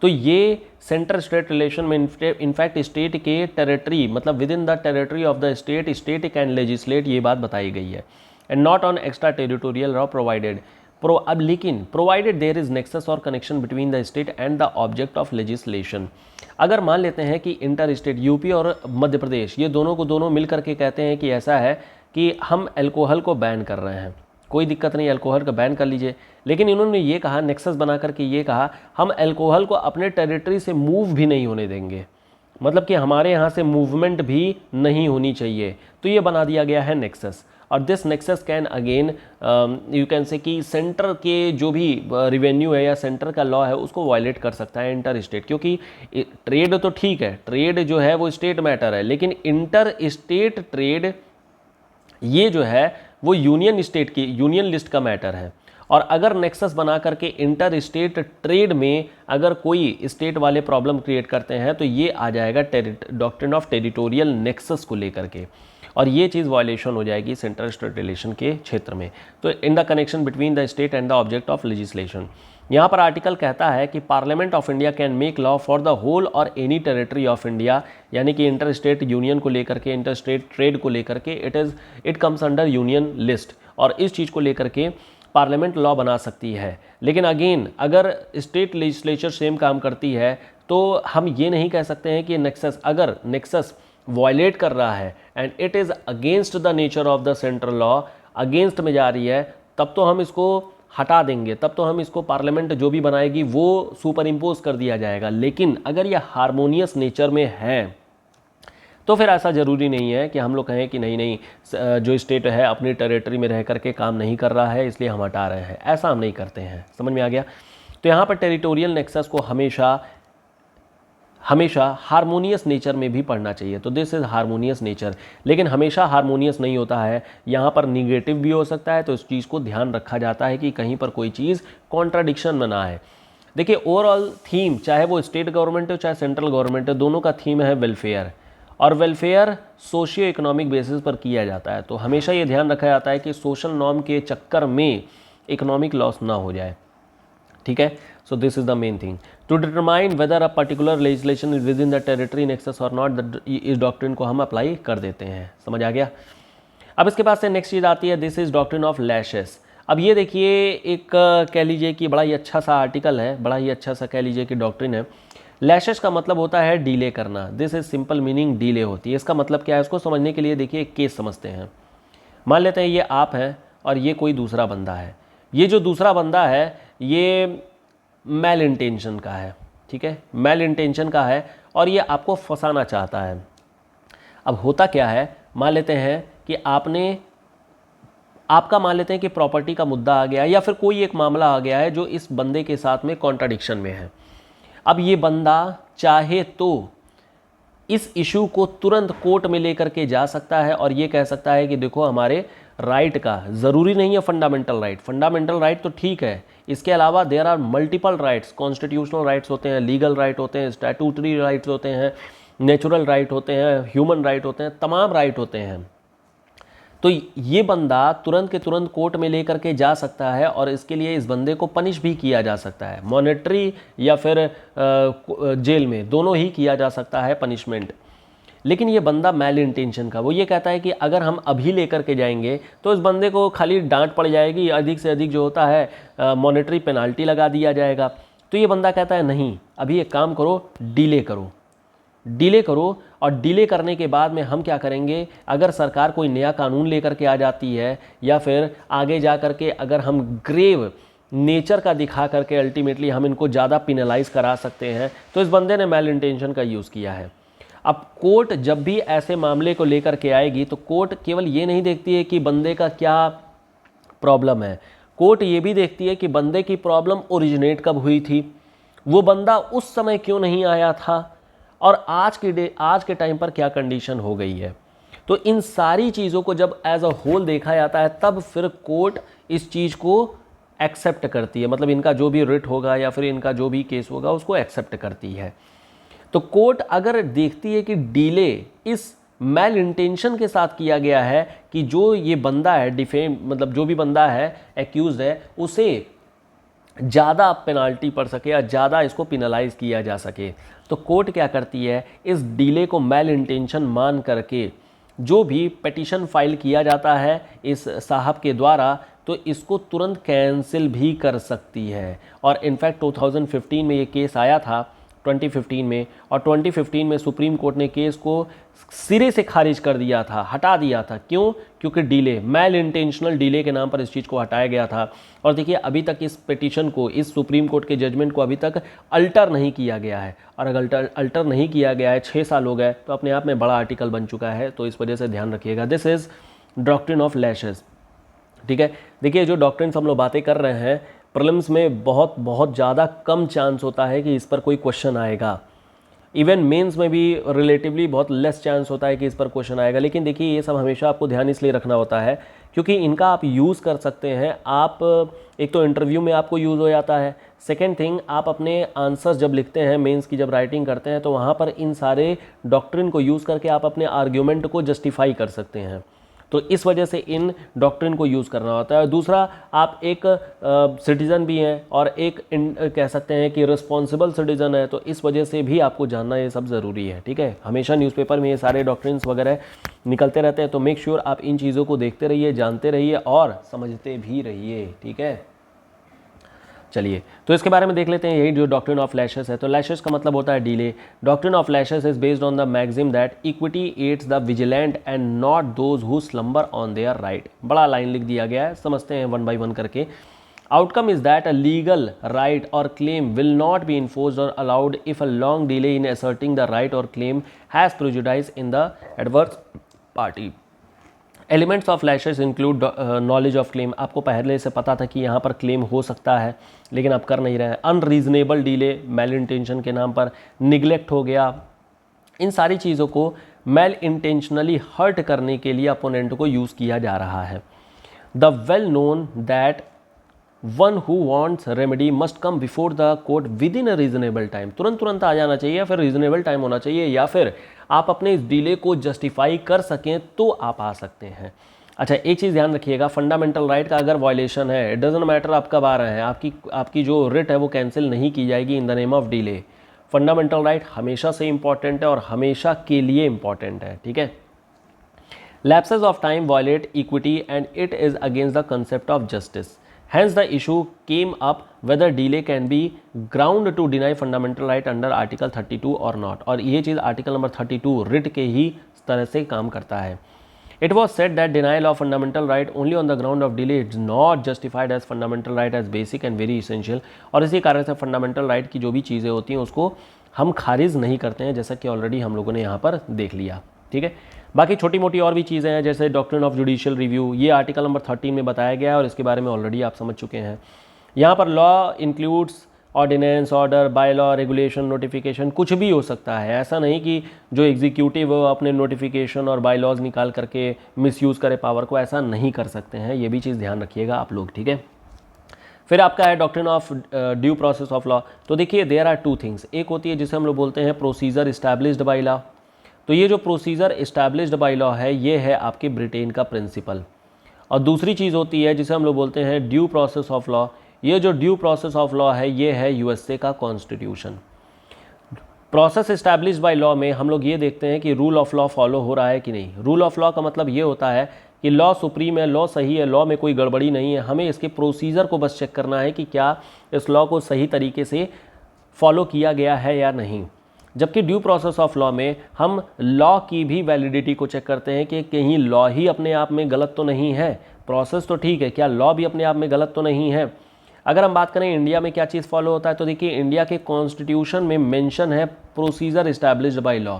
तो ये सेंटर स्टेट रिलेशन में इनफैक्ट स्टेट के टेरिटरी मतलब with in the territory of the state state can legislate, ये बात बताई गई है। And not on extra territorial law provided अब लेकिन प्रोवाइडेड देयर इज नेक्सस और connection between the state and the object of legislation. अगर मान लेते हैं कि इंटर स्टेट यूपी और मध्य प्रदेश ये दोनों को दोनों मिल करके कहते हैं कि ऐसा है कि हम अल्कोहल को बैन कर रहे हैं, कोई दिक्कत नहीं, अल्कोहल का बैन कर लीजिए, लेकिन इन्होंने ये कहा नेक्सस बना करके ये कहा हम अल्कोहल को अपने टेरिटरी से मूव भी नहीं होने देंगे, मतलब कि हमारे यहाँ से मूवमेंट भी नहीं होनी चाहिए, तो ये बना दिया गया है नेक्सस। और this nexus can again you can say कि सेंटर के जो भी रिवेन्यू है या सेंटर का लॉ है उसको वायलेट कर सकता है इंटर स्टेट, क्योंकि ट्रेड तो ठीक है, ट्रेड जो है वो स्टेट मैटर है, लेकिन इंटर स्टेट ट्रेड ये जो है वो यूनियन स्टेट की यूनियन लिस्ट का मैटर है। और अगर नेक्सस बना करके इंटर स्टेट ट्रेड में अगर कोई स्टेट वाले प्रॉब्लम क्रिएट करते हैं तो ये आ जाएगा डॉक्ट्रिन ऑफ टेरिटोरियल नेक्सस को लेकर के, और ये चीज़ वायलेशन हो जाएगी सेंटर स्टेट रिलेशन के क्षेत्र में। तो in the connection between the state and the object of legislation, यहाँ पर आर्टिकल कहता है कि parliament of India can make law for the whole or any territory of India, यानी कि इंटर स्टेट यूनियन को लेकर के, इंटर स्टेट ट्रेड को लेकर के it comes under union list, और इस चीज़ को लेकर के पार्लियामेंट लॉ बना सकती है। लेकिन अगेन अगर स्टेट लेजिस्लेचर सेम काम करती है तो हम ये नहीं कह सकते हैं कि नेक्सस, अगर नेक्सस वायलेट कर रहा है and it is against the nature of the central law, against में जा रही है, तब तो हम इसको हटा देंगे, तब तो हम इसको पार्लियामेंट जो भी बनाएगी वो सुपर इम्पोज कर दिया जाएगा। लेकिन अगर यह हारमोनियस नेचर में है तो फिर ऐसा ज़रूरी नहीं है कि हम लोग कहें कि नहीं नहीं जो स्टेट है अपनी टेरिटरी में रह करके काम नहीं कर रहा है इसलिए हम हटा रहे हैं, ऐसा हम नहीं करते हैं। समझ में आ गया? तो यहाँ पर टेरिटोरियल नेक्सस को हमेशा हारमोनियस नेचर में भी पढ़ना चाहिए। तो दिस इज़ हारमोनियस नेचर, लेकिन हमेशा हारमोनियस नहीं होता है, यहाँ पर निगेटिव भी हो सकता है, तो इस चीज़ को ध्यान रखा जाता है कि कहीं पर कोई चीज़ कॉन्ट्राडिक्शन में ना है। देखिए ओवरऑल थीम, चाहे वो स्टेट गवर्नमेंट हो चाहे सेंट्रल गवर्नमेंट हो, दोनों का थीम है वेलफेयर, और वेलफेयर सोशियो इकोनॉमिक बेसिस पर किया जाता है। तो हमेशा ये ध्यान रखा जाता है कि सोशल नॉर्म के चक्कर में इकोनॉमिक लॉस ना हो जाए। ठीक है, so this is the main thing to determine whether a particular legislation is within the territory nexus or not, इस डॉक्ट्रिन को हम अप्लाई कर देते हैं। समझ आ गया? अब इसके पास से नेक्स्ट चीज़ आती है, this is doctrine of lashes. अब ये देखिए एक कह लीजिए कि बड़ा ही अच्छा सा आर्टिकल है, बड़ा ही अच्छा सा कह लीजिए कि डॉक्ट्रिन है। लैशेस का मतलब होता है डीले करना, this is simple meaning delay होती है। इसका मतलब क्या है, उसको समझने के लिए देखिए एक केस समझते हैं। मान लेते हैं ये आप हैं और ये कोई दूसरा बंदा है, ये जो दूसरा बंदा है ये मैल इंटेंशन का है, ठीक है, मैल इंटेंशन का है और ये आपको फंसाना चाहता है। अब होता क्या है, मान लेते हैं कि आपका मान लेते हैं कि प्रॉपर्टी का मुद्दा आ गया है या फिर कोई एक मामला आ गया है जो इस बंदे के साथ में कॉन्ट्राडिक्शन में है। अब ये बंदा चाहे तो इस इशू को तुरंत कोर्ट में लेकर के जा सकता है और ये कह सकता है कि देखो हमारे राइट का, ज़रूरी नहीं है फंडामेंटल राइट तो ठीक है, इसके अलावा there are multiple rights, constitutional rights होते हैं, लीगल राइट होते हैं, स्टैट्यूटरी राइट्स होते हैं, नेचुरल राइट होते हैं, ह्यूमन राइट होते हैं, तमाम राइट होते हैं। तो ये बंदा तुरंत के तुरंत कोर्ट में लेकर के जा सकता है और इसके लिए इस बंदे को पनिश भी किया जा सकता है, मॉनेटरी या फिर जेल में, दोनों ही किया जा सकता है पनिशमेंट। लेकिन ये बंदा मैल इंटेंशन का, वो ये कहता है कि अगर हम अभी लेकर के जाएंगे तो इस बंदे को खाली डांट पड़ जाएगी, अधिक से अधिक जो होता है मॉनेटरी पेनाल्टी लगा दिया जाएगा। तो ये बंदा कहता है नहीं, अभी एक काम करो, डिले करो, डिले करो। और डिले करने के बाद में हम क्या करेंगे, अगर सरकार कोई नया कानून लेकर के आ जाती है या फिर आगे जा कर के अगर हम ग्रेव नेचर का दिखा करके अल्टीमेटली हम इनको ज़्यादा पिनलाइज करा सकते हैं। तो इस बंदे ने मैल इंटेंशन का यूज़ किया है। अब कोर्ट जब भी ऐसे मामले को लेकर के आएगी तो कोर्ट केवल ये नहीं देखती है कि बंदे का क्या प्रॉब्लम है, कोर्ट ये भी देखती है कि बंदे की प्रॉब्लम ओरिजिनेट कब हुई थी, वो बंदा उस समय क्यों नहीं आया था, और आज के टाइम पर क्या कंडीशन हो गई है। तो इन सारी चीज़ों को जब एज अ होल देखा जाता है तब फिर कोर्ट इस चीज़ को एक्सेप्ट करती है, मतलब इनका जो भी रिट होगा या फिर इनका जो भी केस होगा उसको एक्सेप्ट करती है। तो कोर्ट अगर देखती है कि डिले इस मैल इंटेंशन के साथ किया गया है कि जो ये बंदा है डिफेम, मतलब जो भी बंदा है एक्यूज है, उसे ज़्यादा पेनाल्टी पड़ सके या ज़्यादा इसको पिनलाइज किया जा सके, तो कोर्ट क्या करती है, इस डिले को मैल इंटेंशन मान करके जो भी पिटीशन फाइल किया जाता है इस साहब के द्वारा, तो इसको तुरंत कैंसिल भी कर सकती है। और इनफैक्ट 2015 में ये केस आया था, 2015 में, और 2015 में सुप्रीम कोर्ट ने केस को सिरे से खारिज कर दिया था, हटा दिया था। क्यों? क्योंकि डिले, मैल इंटेंशनल डिले के नाम पर इस चीज़ को हटाया गया था। और देखिए अभी तक इस पिटीशन को, इस सुप्रीम कोर्ट के जजमेंट को अभी तक अल्टर नहीं किया गया है, और अगर अल्टर नहीं किया गया है, 6 साल हो गए, तो अपने आप में बड़ा आर्टिकल बन चुका है। तो इस वजह से ध्यान रखिएगा, this is doctrine of lashes. ठीक है, देखिए जो डॉक्ट्रिन्स हम लोग बातें कर रहे हैं, प्रीलिम्स में बहुत ज़्यादा कम चांस होता है कि इस पर कोई क्वेश्चन आएगा। इवन मेंस में भी रिलेटिवली बहुत लेस चांस होता है कि इस पर क्वेश्चन आएगा। लेकिन देखिए ये सब हमेशा आपको ध्यान इसलिए रखना होता है क्योंकि इनका आप यूज़ कर सकते हैं। आप एक तो इंटरव्यू में आपको यूज़ हो जाता है, सेकेंड थिंग आप अपने आंसर्स जब लिखते हैं, मेंस की जब राइटिंग करते हैं, तो वहाँ पर इन सारे डॉक्ट्रिन को यूज़ करके आप अपने आर्ग्यूमेंट को जस्टिफाई कर सकते हैं। तो इस वजह से इन डॉक्ट्रिन को यूज़ करना होता है। दूसरा, आप एक सिटीज़न भी हैं और एक कह सकते हैं कि रिस्पॉन्सिबल सिटीज़न है, तो इस वजह से भी आपको जानना ये सब ज़रूरी है। ठीक है, हमेशा न्यूज़पेपर में ये सारे डॉक्ट्रिन्स वगैरह निकलते रहते हैं, तो मेक श्योर आप इन चीज़ों को देखते रहिए, जानते रहिए और समझते भी रहिए। ठीक है, चलिए तो इसके बारे में देख लेते हैं, यही जो डॉक्ट्रिन ऑफ लैशेस है। तो लैशेस का मतलब होता है delay. Doctrine of laches is based on the maxim that equity aids the vigilant and not those who slumber on their right. बड़ा लाइन लिख दिया गया है, समझते हैं वन बाय वन करके। Outcome is that a legal right और claim will not be enforced और allowed if a long delay in asserting the right और claim has prejudice in the adverse party. Elements of lashes include knowledge of claim. आपको पहले से पता था कि यहाँ पर क्लेम हो सकता है लेकिन आप कर नहीं रहे हैं। अनरीजनेबल डिले, मैल इंटेंशन के नाम पर निगलेक्ट हो गया। इन सारी चीज़ों को मैल इंटेंशनली हर्ट करने के लिए अपोनेंट को यूज़ किया जा रहा है। The well known that one who wants remedy must come before the court with in a reasonable time. तुरंत आ जाना चाहिए या फिर रीजनेबल टाइम होना चाहिए, या फिर आप अपने इस डिले को जस्टिफाई कर सकें तो आप आ सकते हैं। अच्छा, एक चीज़ ध्यान रखिएगा, फंडामेंटल राइट का अगर वायलेशन है, इट डजंट मैटर आप कब आ रहे हैं, आपकी जो रिट है वो कैंसिल नहीं की जाएगी इन the name of delay. Fundamental right हमेशा से इंपॉर्टेंट है और हमेशा के लिए इंपॉर्टेंट है। ठीक है, lapses of time violate equity and it is against the concept of justice. Hence, the issue came up whether delay can be ground to deny fundamental right under Article 32 or not। और ये चीज़ article number 32 writ के ही तरह से काम करता है। It was said that denial of fundamental right only on the ground of delay is not justified as fundamental right as basic and very essential। और इसी कारण से फंडामेंटल राइट की जो भी चीज़ें होती हैं उसको हम खारिज नहीं करते हैं, जैसा कि ऑलरेडी हम लोगों ने यहाँ पर देख लिया। ठीक है, बाकी छोटी मोटी और भी चीज़ें हैं जैसे डॉक्ट्रिन ऑफ जुडिशियल रिव्यू, ये आर्टिकल नंबर 13 में बताया गया है और इसके बारे में ऑलरेडी आप समझ चुके हैं। यहाँ पर law includes ordinance, order, by law, regulation, notification, कुछ भी हो सकता है। ऐसा नहीं कि जो एग्जीक्यूटिव वो अपने नोटिफिकेशन और बाय लॉज निकाल करके मिसयूज़ करे पावर को, ऐसा नहीं कर सकते हैं। ये भी चीज़ ध्यान रखिएगा आप लोग। ठीक है, फिर आपका है doctrine of due process of law. तो देखिए देयर आर टू थिंग्स, एक होती है जिसे हम लोग बोलते हैं प्रोसीजर इस्टेब्लिश्ड बाय लॉ। तो ये जो प्रोसीजर इस्टेब्लिश्ड बाय लॉ है ये है आपके ब्रिटेन का प्रिंसिपल। और दूसरी चीज़ होती है जिसे हम लोग बोलते हैं ड्यू प्रोसेस ऑफ लॉ। ये जो ड्यू प्रोसेस ऑफ लॉ है ये है यूएसए का constitution. Process established by law में हम लोग ये देखते हैं कि रूल ऑफ लॉ फॉलो हो रहा है कि नहीं। रूल ऑफ लॉ का मतलब ये होता है कि लॉ सुप्रीम है, लॉ सही है, लॉ में कोई गड़बड़ी नहीं है, हमें इसके प्रोसीजर को बस चेक करना है कि क्या इस लॉ को सही तरीके से फॉलो किया गया है या नहीं। जबकि ड्यू प्रोसेस ऑफ लॉ में हम लॉ की भी वैलिडिटी को चेक करते हैं कि कहीं लॉ ही अपने आप में गलत तो नहीं है, प्रोसेस तो ठीक है, क्या लॉ भी अपने आप में गलत तो नहीं है। अगर हम बात करें इंडिया में क्या चीज़ फॉलो होता है, तो देखिए इंडिया के कॉन्स्टिट्यूशन में मेंशन है प्रोसीजर इस्टेब्लिश्ड बाय लॉ,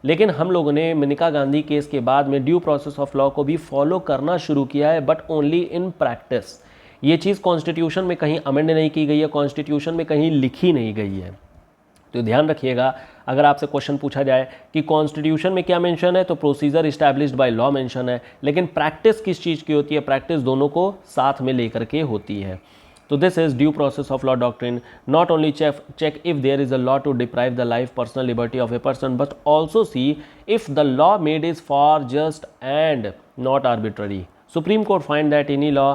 लेकिन हम लोगों ने मेनका गांधी केस के बाद में ड्यू प्रोसेस ऑफ लॉ को भी फॉलो करना शुरू किया है, बट ओनली इन प्रैक्टिस। ये चीज़ कॉन्स्टिट्यूशन में कहीं अमेंड नहीं की गई है, कॉन्स्टिट्यूशन में कहीं लिखी नहीं गई है। तो ध्यान रखिएगा, अगर आपसे क्वेश्चन पूछा जाए कि कॉन्स्टिट्यूशन में क्या मेंशन है, तो procedure established by law mention है, लेकिन प्रैक्टिस किस चीज़ की होती है, प्रैक्टिस दोनों को साथ में लेकर के होती है। तो this is due process of law doctrine, not only check if there is a law to deprive the life personal liberty of a person, but also see if the law made is for just and not arbitrary. Supreme Court find that any law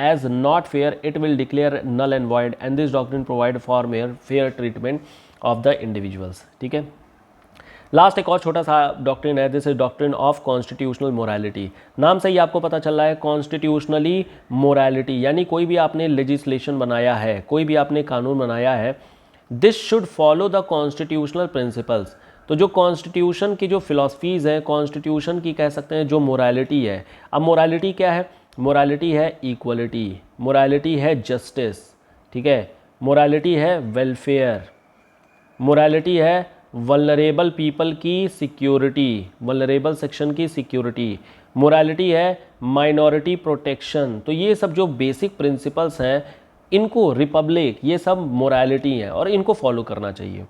as not fair, it will declare null and void, and this doctrine provide for mere fair treatment of the individuals. ठीक है। Last एक और छोटा सा doctrine है, this is doctrine of constitutional morality. नाम से ही आपको पता चल रहा है कॉन्स्टिट्यूशनली मोरालिटी, यानी कोई भी आपने लेजिस्लेशन बनाया है, कोई भी आपने कानून बनाया है, this should follow the constitutional principles. तो जो कॉन्स्टिट्यूशन की जो फिलॉसफीज़ है, कॉन्स्टिट्यूशन की कह सकते हैं जो मोरालिटी है। अब मोरालिटी क्या है, मोरालिटी है इक्वलिटी, मोरालिटी है जस्टिस, ठीक है, मोरालिटी है वेलफेयर, मोरालिटी है वल्नरेबल पीपल की सिक्योरिटी, वल्नरेबल सेक्शन की सिक्योरिटी, मोरालिटी है माइनॉरिटी प्रोटेक्शन। तो ये सब जो बेसिक प्रिंसिपल्स हैं, इनको रिपब्लिक, ये सब मोरालिटी हैं और इनको फॉलो करना चाहिए।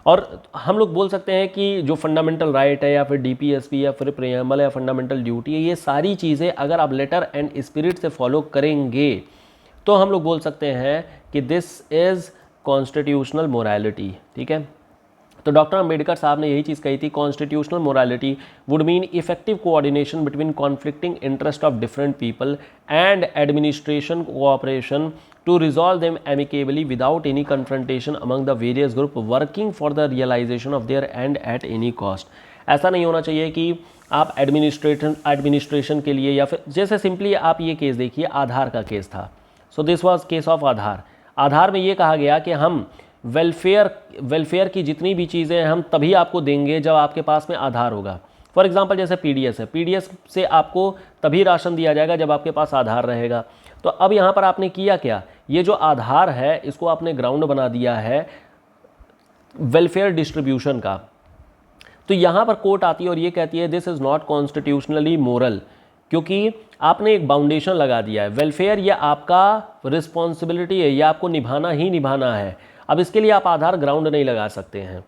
और हम लोग बोल सकते हैं कि जो फंडामेंटल राइट है या फिर डीपीएसपी या फिर प्रियम्बल या फंडामेंटल ड्यूटी है, ये सारी चीज़ें अगर आप लेटर एंड स्पिरिट से फॉलो करेंगे तो हम लोग बोल सकते हैं कि दिस इज़ कॉन्स्टिट्यूशनल मोरालिटी। ठीक है, तो डॉक्टर अम्बेडकर साहब ने यही चीज़ कही थी, constitutional morality would mean effective coordination between conflicting interest of different people and administration cooperation to resolve them amicably without any confrontation among the various group working for the realization of their end at any cost. ऐसा नहीं होना चाहिए कि आप administration के लिए, या फिर जैसे सिंपली आप ये केस देखिए, आधार का केस था। So this was case of Aadhaar. Aadhaar में ये कहा गया कि हम वेलफेयर की जितनी भी चीज़ें हम तभी आपको देंगे जब आपके पास में आधार होगा। फॉर एग्जांपल जैसे पीडीएस है, पीडीएस से आपको तभी राशन दिया जाएगा जब आपके पास आधार रहेगा। तो अब यहाँ पर आपने किया क्या, ये जो आधार है इसको आपने ग्राउंड बना दिया है वेलफेयर डिस्ट्रीब्यूशन का। तो यहाँ पर कोर्ट आती है और ये कहती है this is not constitutionally moral, क्योंकि आपने एक बाउंडेशन लगा दिया है। वेलफेयर ये आपका रिस्पॉन्सिबिलिटी है, ये आपको निभाना ही निभाना है। अब इसके लिए आप आधार ग्राउंड नहीं लगा सकते हैं।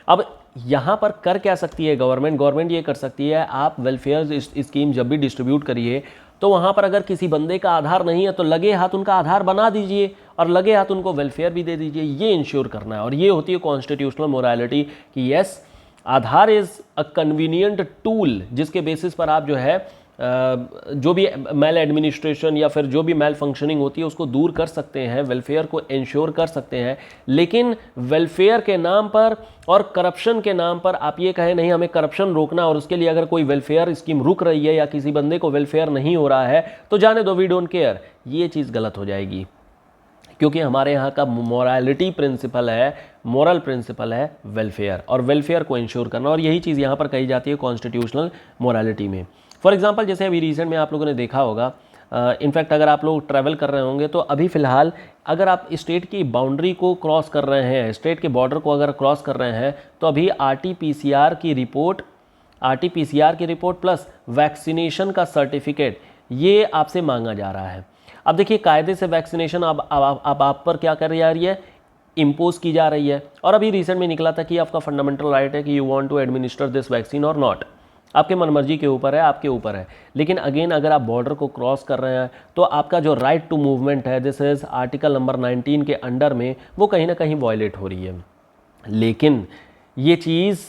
अब यहाँ पर कर क्या सकती है गवर्नमेंट ये कर सकती है, आप वेलफेयर स्कीम जब भी डिस्ट्रीब्यूट करिए तो वहाँ पर अगर किसी बंदे का आधार नहीं है तो लगे हाथ उनका आधार बना दीजिए और लगे हाथ उनको वेलफेयर भी दे दीजिए। ये इंश्योर करना है, और ये होती है कॉन्स्टिट्यूशनल मोरालिटी कि yes, Aadhaar is a convenient tool जिसके बेसिस पर आप जो है जो भी मैल एडमिनिस्ट्रेशन या फिर जो भी मैल फंक्शनिंग होती है उसको दूर कर सकते हैं, वेलफेयर को इंश्योर कर सकते हैं। लेकिन वेलफेयर के नाम पर और करप्शन के नाम पर आप ये कहें नहीं हमें करप्शन रोकना, और उसके लिए अगर कोई वेलफेयर स्कीम रुक रही है या किसी बंदे को वेलफेयर नहीं हो रहा है तो जाने दो, वी डोंट केयर, ये चीज़ गलत हो जाएगी। क्योंकि हमारे यहाँ का मोरालिटी प्रिंसिपल है, मोरल प्रिंसिपल है वेलफेयर, और वेलफेयर को इंश्योर करना, और यही चीज़ यहाँ पर कही जाती है कॉन्स्टिट्यूशनल मोरालिटी में। फॉर एग्जांपल जैसे अभी रिसेंट में आप लोगों ने देखा होगा, इनफैक्ट अगर आप लोग ट्रैवल कर रहे होंगे तो अभी फ़िलहाल अगर आप स्टेट की बाउंड्री को क्रॉस कर रहे हैं, स्टेट के बॉर्डर को अगर क्रॉस कर रहे हैं, तो अभी आरटीपीसीआर की रिपोर्ट प्लस वैक्सीनेशन का सर्टिफिकेट ये आपसे मांगा जा रहा है। अब देखिए कायदे से वैक्सीनेशन अब आप पर क्या कर रही है, इम्पोज की जा रही है। और अभी रिसेंट में निकला था कि आपका फंडामेंटल राइट है कि you want to administer this vaccine or not. आपके मनमर्जी के ऊपर है, आपके ऊपर है। लेकिन अगेन अगर आप बॉर्डर को क्रॉस कर रहे हैं तो आपका जो राइट टू मूवमेंट है, दिस इज आर्टिकल नंबर 19 के अंडर में, वो कहीं ना कहीं वॉयलेट हो रही है। लेकिन ये चीज़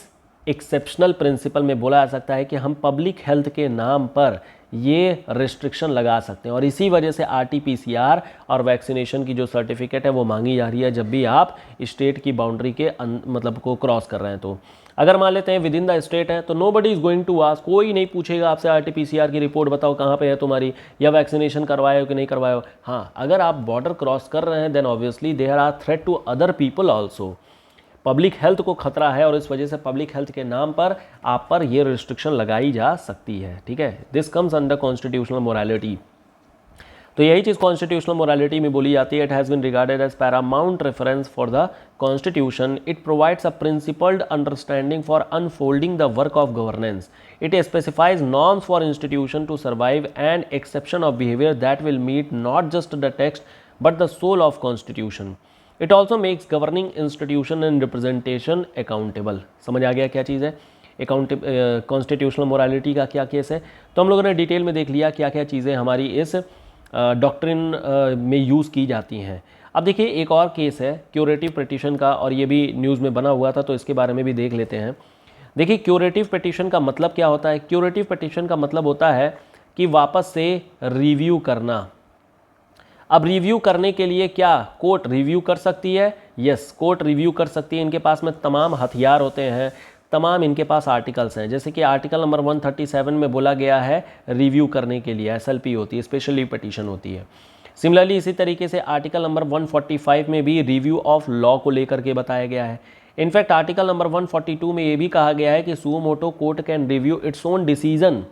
एक्सेप्शनल प्रिंसिपल में बोला जा सकता है कि हम पब्लिक हेल्थ के नाम पर ये रिस्ट्रिक्शन लगा सकते हैं, और इसी वजह से RT-PCR और वैक्सीनेशन की जो सर्टिफिकेट है वो मांगी जा रही है जब भी आप स्टेट की बाउंड्री के मतलब को क्रॉस कर रहे हैं। तो अगर मान लेते हैं विद इन द स्टेट है तो nobody is going to ask, कोई नहीं पूछेगा आपसे RT-PCR की रिपोर्ट बताओ कहाँ पे है तुम्हारी, या वैक्सीनेशन करवाए हो कि नहीं करवाए हो। हाँ, अगर आप बॉर्डर क्रॉस कर रहे हैं then obviously there are threat to other people also, public health को खतरा है, और इस वजह से पब्लिक हेल्थ के नाम पर आप पर ये रिस्ट्रिक्शन लगाई जा सकती है। ठीक है, this comes under constitutional morality. तो यही चीज़ कॉन्स्टिट्यूशनल मोरालिटी में बोली जाती है। It has been regarded as paramount reference for the constitution. It provides a principled understanding for unfolding the work of governance. It specifies norms for institution to survive and exception of behaviour that will meet not just the text but the soul of constitution. It also makes governing institution and representation accountable. समझ आ गया क्या चीज़ है constitutional morality का, क्या case है। तो हम लोगों ने डिटेल में देख लिया क्या क्या चीज़ें हमारी इस डॉक्ट्रिन में यूज़ की जाती हैं। अब देखिए एक और केस है क्यूरेटिव पिटीशन का, और ये भी न्यूज़ में बना हुआ था तो इसके बारे में भी देख लेते हैं। देखिए क्यूरेटिव पिटीशन का मतलब क्या होता है। क्यूरेटिव पिटीशन का मतलब होता है कि वापस से रिव्यू करना। अब रिव्यू करने के लिए क्या कोर्ट रिव्यू कर सकती है? यस, कोर्ट रिव्यू कर सकती है। इनके पास में तमाम हथियार होते हैं, तमाम इनके पास आर्टिकल्स हैं। जैसे कि आर्टिकल नंबर 137 में बोला गया है रिव्यू करने के लिए SLP होती है, स्पेशल लीव पिटीशन होती है। सिमिलरली इसी तरीके से आर्टिकल नंबर 145 में भी रिव्यू ऑफ लॉ को लेकर के बताया गया है। इनफैक्ट आर्टिकल नंबर 142 में ये भी कहा गया है कि suo motu court can review its own decision,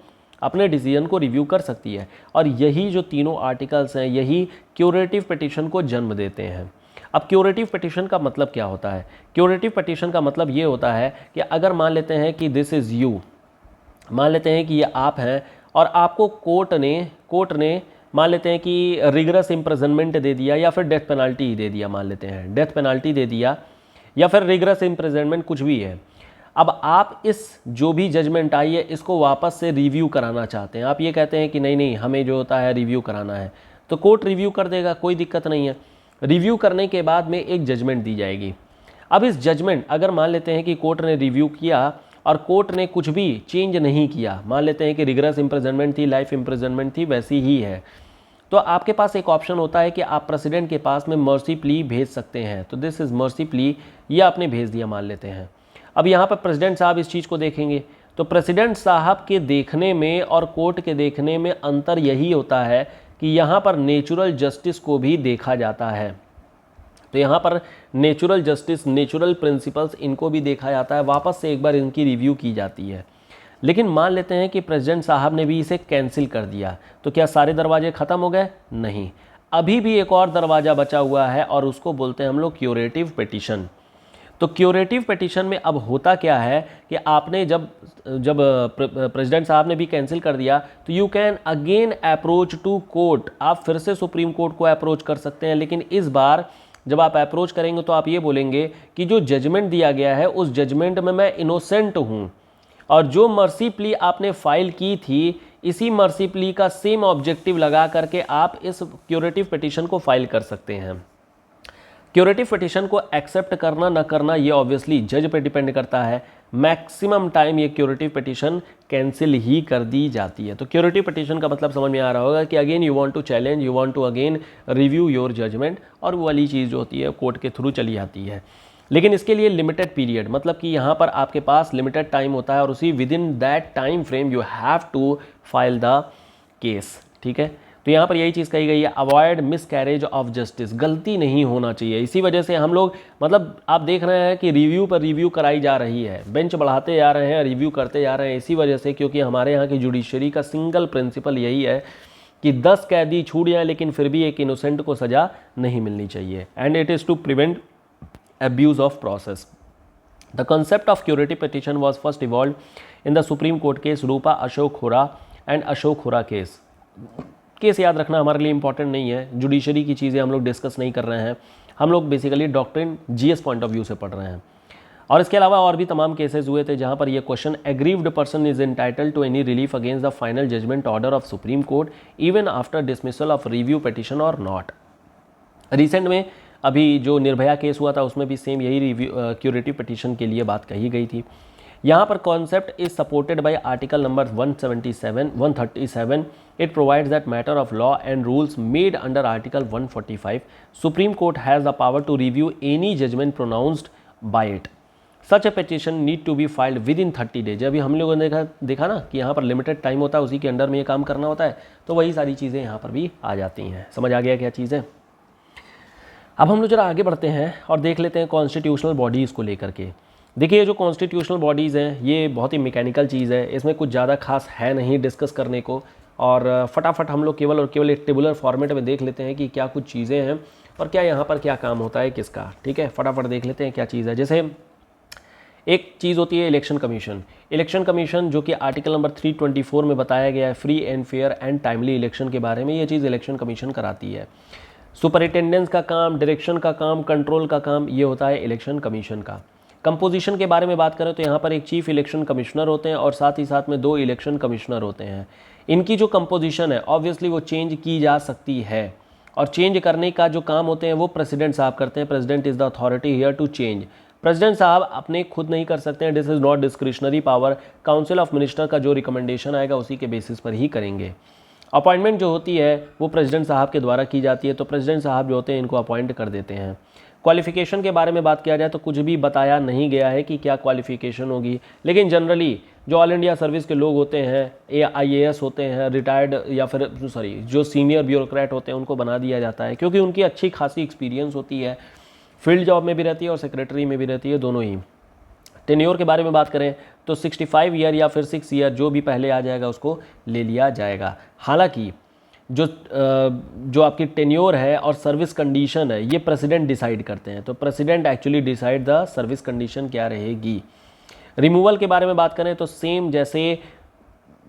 अपने डिसीजन को रिव्यू कर सकती है। और यही जो तीनों आर्टिकल्स हैं यही क्यूरेटिव पिटीशन को जन्म देते हैं। अब क्यूरेटिव पिटीशन का मतलब क्या होता है? क्यूरेटिव पिटीशन का मतलब ये होता है कि अगर मान लेते हैं कि दिस इज़ यू, मान लेते हैं कि ये आप हैं और आपको कोर्ट ने मान लेते हैं कि रिगरस इम्प्रिजनमेंट दे दिया या फिर डेथ पेनल्टी दे दिया, मान लेते हैं डेथ पेनल्टी दे दिया या फिर रिगरस इम्प्रिजनमेंट, कुछ भी है। अब आप इस जो भी जजमेंट आई है इसको वापस से रिव्यू कराना चाहते हैं। आप ये कहते हैं कि नहीं हमें जो होता है रिव्यू कराना है, तो कोर्ट रिव्यू कर देगा, कोई दिक्कत नहीं है। रिव्यू करने के बाद में एक जजमेंट दी जाएगी। अब इस जजमेंट अगर मान लेते हैं कि कोर्ट ने रिव्यू किया और कोर्ट ने कुछ भी चेंज नहीं किया, मान लेते हैं कि रिगरस इम्प्रिजनमेंट थी, लाइफ इम्प्रिजनमेंट थी, वैसी ही है, तो आपके पास एक ऑप्शन होता है कि आप प्रेसिडेंट के पास में मर्सी प्ली भेज सकते हैं। तो दिस इज़ मर्सी प्ली, ये आपने भेज दिया मान लेते हैं। अब यहाँ पर प्रेसिडेंट साहब इस चीज़ को देखेंगे, तो प्रेसिडेंट साहब के देखने में और कोर्ट के देखने में अंतर यही होता है कि यहाँ पर नेचुरल जस्टिस को भी देखा जाता है। तो यहाँ पर नेचुरल जस्टिस, नेचुरल प्रिंसिपल्स, इनको भी देखा जाता है, वापस से एक बार इनकी रिव्यू की जाती है। लेकिन मान लेते हैं कि प्रेसिडेंट साहब ने भी इसे कैंसिल कर दिया, तो क्या सारे दरवाजे ख़त्म हो गए? नहीं, अभी भी एक और दरवाज़ा बचा हुआ है और उसको बोलते हैं हम लोग क्यूरेटिव पिटीशन। तो क्यूरेटिव पिटीशन में अब होता क्या है कि आपने जब प्रेसिडेंट साहब ने भी कैंसिल कर दिया तो you can again approach to court, आप फिर से सुप्रीम कोर्ट को अप्रोच कर सकते हैं। लेकिन इस बार जब आप अप्रोच करेंगे तो आप ये बोलेंगे कि जो जजमेंट दिया गया है उस जजमेंट में मैं इनोसेंट हूँ, और जो मर्सी प्ली आपने फाइल की थी इसी मर्सी प्ली का सेम ऑब्जेक्टिव लगा करके आप इस क्यूरेटिव पिटीशन को फाइल कर सकते हैं। क्यूरेटिव पिटीशन को एक्सेप्ट करना ना करना ये ऑब्वियसली जज पे डिपेंड करता है। मैक्सिमम टाइम ये क्यूरेटिव पिटीशन कैंसिल ही कर दी जाती है। तो क्यूरेटिव पिटीशन का मतलब समझ में आ रहा होगा कि again you want to challenge, you want to again review your judgement, और वो वाली चीज़ जो होती है कोर्ट के थ्रू चली आती है। लेकिन इसके लिए लिमिटेड पीरियड, मतलब कि यहाँ पर आपके पास लिमिटेड टाइम होता है और उसी within that time frame you have to file the case. ठीक है, तो यहाँ पर यही चीज़ कही गई है, अवॉइड मिसकैरेज ऑफ जस्टिस, गलती नहीं होना चाहिए। इसी वजह से हम लोग मतलब आप देख रहे हैं कि रिव्यू पर रिव्यू कराई जा रही है, बेंच बढ़ाते जा रहे हैं, रिव्यू करते जा रहे हैं, इसी वजह से क्योंकि हमारे यहाँ की जुडिशरी का सिंगल प्रिंसिपल यही है कि 10 कैदी छूट जाए लेकिन फिर भी एक इनोसेंट को सज़ा नहीं मिलनी चाहिए, and it is to prevent abuse of process. The concept of curative petition was first evolved in the Supreme Court case Rupa Ashok Hora and Ashok Hora case. Case याद रखना हमारे लिए इंपॉर्टेंट नहीं है, जुडिशरी की चीज़ें हम लोग डिस्कस नहीं कर रहे हैं, हम लोग basically doctrine GS point of view से पढ़ रहे हैं। और इसके अलावा और भी तमाम केसेस हुए थे जहां पर ये question, aggrieved person is entitled to any relief against the final judgement order of supreme Court even after dismissal of review petition or not. Recent में अभी जो निर्भया केस हुआ था उसमें भी सेम यही रिव्यू क्यूरेटिव पिटिशन के लिए बात कही गई थी। यहाँ पर concept is supported by article number 137 it provides that matter of law and rules made under article 145 Supreme Court has the power to review any judgement pronounced by it. Such a petition need to be filed within 30 days. अभी हम लोगों ने देखा ना कि यहाँ पर limited time होता है, उसी के अंडर में ये काम करना होता है, तो वही सारी चीज़ें यहाँ पर भी आ जाती हैं। समझ आ गया क्या चीज़ है। अब हम लोग जरा आगे बढ़ते हैं और देख लेते हैं कॉन्स्टिट्यूशनल बॉडीज़ को लेकर के। देखिए, जो कॉन्स्टिट्यूशनल बॉडीज़ हैं ये बहुत ही मैकेनिकल चीज़ है, इसमें कुछ ज़्यादा खास है नहीं डिस्कस करने को, और फटाफट हम लोग केवल और केवल एक टेबुलर फॉर्मेट में देख लेते हैं कि क्या कुछ चीज़ें हैं और क्या यहाँ पर क्या काम होता है किसका। ठीक है, फटाफट देख लेते हैं क्या चीज़ है। जैसे एक चीज़ होती है इलेक्शन कमीशन। इलेक्शन कमीशन जो कि आर्टिकल नंबर 324 में बताया गया है, free and fair and timely election के बारे में, ये चीज़ इलेक्शन कमीशन कराती है। सुपरिटेंडेंस का काम, डायरेक्शन का काम, कंट्रोल का काम, ये होता है इलेक्शन कमीशन का। कंपोजिशन के बारे में बात करें तो यहाँ पर एक चीफ इलेक्शन कमिश्नर होते हैं और साथ ही साथ में 2 इलेक्शन कमिश्नर होते हैं। इनकी जो कंपोजिशन है ऑब्वियसली वो चेंज की जा सकती है, और चेंज करने का जो काम होते हैं वो प्रेसिडेंट साहब करते हैं। President is the authority here to change. President साहब अपने खुद नहीं कर सकते हैं, this is not discretionary power. Council of minister का जो रिकमेंडेशन आएगा उसी के बेसिस पर ही करेंगे। अपॉइंटमेंट जो होती है वो प्रेसिडेंट साहब के द्वारा की जाती है, तो प्रेसिडेंट साहब जो होते हैं इनको अपॉइंट कर देते हैं। क्वालिफिकेशन के बारे में बात किया जाए तो कुछ भी बताया नहीं गया है कि क्या क्वालिफिकेशन होगी, लेकिन जनरली जो ऑल इंडिया सर्विस के लोग होते हैं, IAS होते हैं, रिटायर्ड या फिर जो सीनियर ब्यूरोक्रेट होते हैं, उनको बना दिया जाता है क्योंकि उनकी अच्छी खासी एक्सपीरियंस होती है, फील्ड जॉब में भी रहती है और सेक्रेटरी में भी रहती है, दोनों ही। टेन्योर के बारे में बात करें तो 65 ईयर या फिर 6 ईयर जो भी पहले आ जाएगा उसको ले लिया जाएगा। हालांकि जो आपकी टेन्योर है और सर्विस कंडीशन है ये प्रेसिडेंट डिसाइड करते हैं, तो president actually decide the service condition क्या रहेगी। रिमूवल के बारे में बात करें तो सेम जैसे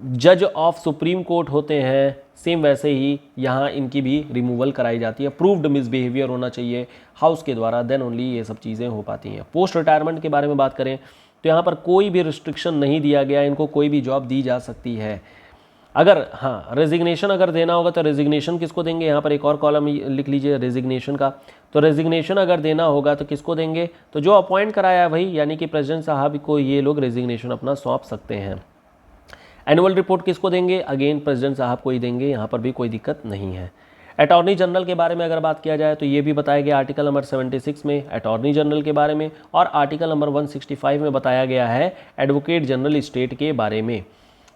जज ऑफ सुप्रीम कोर्ट होते हैं, सेम वैसे ही यहाँ इनकी भी रिमूवल कराई जाती है। प्रूव्ड मिसबिहेवियर होना चाहिए हाउस के द्वारा, देन ओनली ये सब चीज़ें हो पाती हैं। पोस्ट रिटायरमेंट के बारे में बात करें तो यहाँ पर कोई भी रिस्ट्रिक्शन नहीं दिया गया, इनको कोई भी जॉब दी जा सकती है। अगर हाँ रेजिग्नेशन अगर देना होगा तो रेजिग्नेशन किसको देंगे, यहाँ पर एक और कॉलम लिख लीजिए रेजिग्नेशन का। तो रेजिग्नेशन अगर देना होगा तो किसको देंगे, तो जो अपॉइंट कराया है वही, यानी कि प्रेसिडेंट साहब को ये लोग रेजिग्नेशन अपना सौंप सकते हैं। एनुअल रिपोर्ट किसको देंगे, अगेन प्रेसिडेंट साहब को ही देंगे, यहाँ पर भी कोई दिक्कत नहीं है। अटॉर्नी जनरल के बारे में अगर बात किया जाए तो ये भी बताया गया आर्टिकल नंबर 76 में अटॉर्नी जनरल के बारे में, और आर्टिकल नंबर 165 में बताया गया है एडवोकेट जनरल स्टेट के बारे में।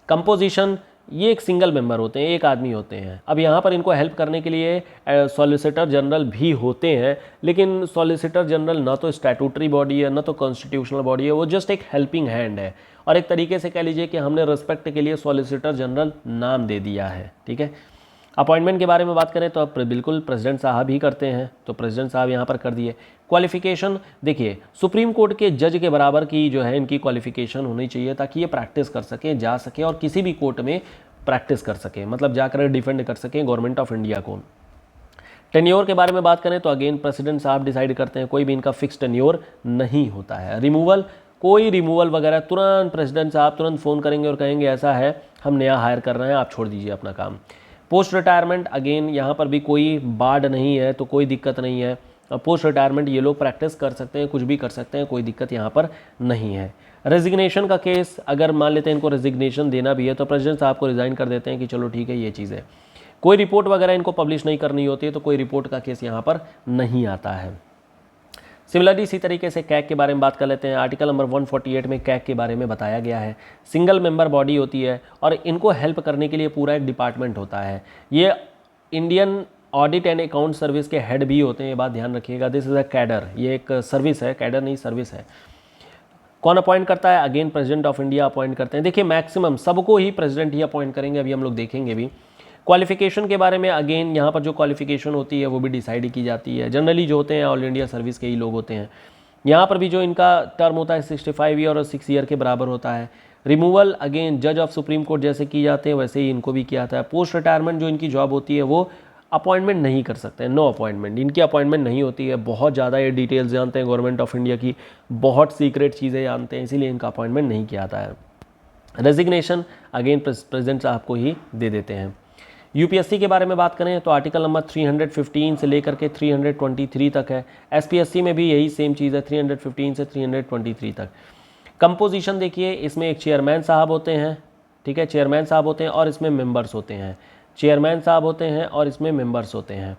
कंपोजिशन, ये एक सिंगल मेंबर होते हैं, एक आदमी होते हैं। अब यहाँ पर इनको हेल्प करने के लिए सॉलिसिटर जनरल भी होते हैं, लेकिन सॉलिसिटर जनरल ना तो स्टैट्यूटरी बॉडी है ना तो कॉन्स्टिट्यूशनल बॉडी है, वो जस्ट एक हेल्पिंग हैंड है, और एक तरीके से कह लीजिए कि हमने रिस्पेक्ट के लिए सॉलिसिटर जनरल नाम दे दिया है। ठीक है, अपॉइंटमेंट के बारे में बात करें तो अब बिल्कुल प्रेसिडेंट साहब ही करते हैं, तो प्रेसिडेंट साहब यहाँ पर कर दिए। क्वालिफिकेशन देखिए, सुप्रीम कोर्ट के जज के बराबर की जो है इनकी क्वालिफिकेशन होनी चाहिए ताकि ये प्रैक्टिस कर सकें, जा सके और किसी भी कोर्ट में प्रैक्टिस कर सके, मतलब जाकर डिफेंड कर सकें गवर्नमेंट ऑफ इंडिया को। टेन्योर के बारे में बात करें तो अगेन प्रेसिडेंट साहब डिसाइड करते हैं, कोई भी इनका फिक्स टेन्योर नहीं होता है। रिमूवल, कोई रिमूवल वगैरह तुरंत प्रेसिडेंट साहब तुरंत फ़ोन करेंगे और कहेंगे ऐसा है हम नया हायर कर रहे हैं, आप छोड़ दीजिए अपना काम। पोस्ट रिटायरमेंट, अगेन यहाँ पर भी कोई बाढ़ नहीं है तो कोई दिक्कत नहीं है। पोस्ट रिटायरमेंट ये लोग प्रैक्टिस कर सकते हैं, कुछ भी कर सकते हैं, कोई दिक्कत यहाँ पर नहीं है। रेजिग्नेशन का केस, अगर मान लेते हैं इनको रेजिग्नेशन देना भी है तो प्रेसिडेंट साहब को रिज़ाइन कर देते हैं कि चलो ठीक है ये चीज़ है। कोई रिपोर्ट वगैरह इनको पब्लिश नहीं करनी होती है तो कोई रिपोर्ट का केस यहाँ पर नहीं आता है। सिमिलरली इसी तरीके से कैग के बारे में बात कर लेते हैं। आर्टिकल नंबर 148 में कैग के बारे में बताया गया है, सिंगल मेंबर बॉडी होती है और इनको हेल्प करने के लिए पूरा एक डिपार्टमेंट होता है। ये Indian audit and account service के हेड भी होते हैं, ये बात ध्यान रखिएगा। दिस इज़ अ कैडर, ये एक सर्विस है, कैडर नहीं सर्विस है। कौन अपॉइंट करता है, again president of India appoint करते हैं। देखिए मैक्सिमम सबको ही प्रेसिडेंट ही अपॉइंट करेंगे, अभी हम लोग देखेंगे भी। क्वालिफिकेशन के बारे में अगेन यहाँ पर जो क्वालिफिकेशन होती है वो भी डिसाइड की जाती है। जनरली जो होते हैं ऑल इंडिया सर्विस के ही लोग होते हैं। यहाँ पर भी जो इनका टर्म होता है 65 ईयर और 6 ईयर के बराबर होता है। रिमूवल अगेन जज ऑफ सुप्रीम कोर्ट जैसे की जाते हैं वैसे ही इनको भी किया जाता है। पोस्ट रिटायरमेंट जो इनकी जॉब होती है वो अपॉइंटमेंट नहीं कर सकते हैं, नो अपॉइंटमेंट, इनकी अपॉइंटमेंट नहीं होती है। बहुत ज़्यादा ये डिटेल्स जानते हैं गवर्नमेंट ऑफ इंडिया की, बहुत सीक्रेट चीज़ें जानते हैं, इसीलिए इनका अपॉइंटमेंट नहीं किया जाता है। रेजिग्नेशन अगेन प्रेसिडेंट साहब को ही दे देते हैं। यूपीएससी के बारे में बात करें तो आर्टिकल नंबर 315 से लेकर के 323 तक है। एसपीएससी में भी यही सेम चीज़ है, 315 से 323 तक। कंपोजिशन देखिए, इसमें एक चेयरमैन साहब होते हैं, ठीक है, चेयरमैन साहब होते हैं और इसमें मेंबर्स होते हैं, चेयरमैन साहब होते हैं और इसमें मेंबर्स होते हैं।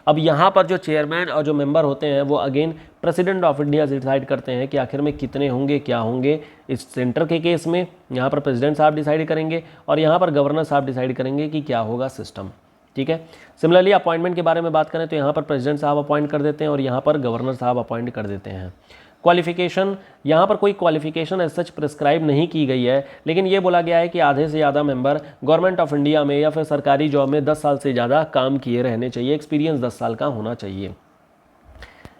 अब यहाँ पर जो चेयरमैन और जो मेंबर होते हैं वो again president of India decide करते हैं कि आखिर में कितने होंगे, क्या होंगे। इस सेंटर के केस में यहाँ पर प्रेसिडेंट साहब डिसाइड करेंगे और यहाँ पर गवर्नर साहब डिसाइड करेंगे कि क्या होगा सिस्टम, ठीक है। सिमिलरली अपॉइंटमेंट के बारे में बात करें तो यहाँ पर प्रेसिडेंट साहब अपॉइंट कर देते हैं और यहाँ पर गवर्नर साहब अपॉइंट कर देते हैं। क्वालिफिकेशन, यहाँ पर कोई क्वालिफिकेशन एज सच प्रिस्क्राइब नहीं की गई है, लेकिन ये बोला गया है कि आधे से ज़्यादा मेंबर गवर्नमेंट ऑफ इंडिया में या फिर सरकारी जॉब में 10 साल से ज़्यादा काम किए रहने चाहिए, एक्सपीरियंस 10 साल का होना चाहिए।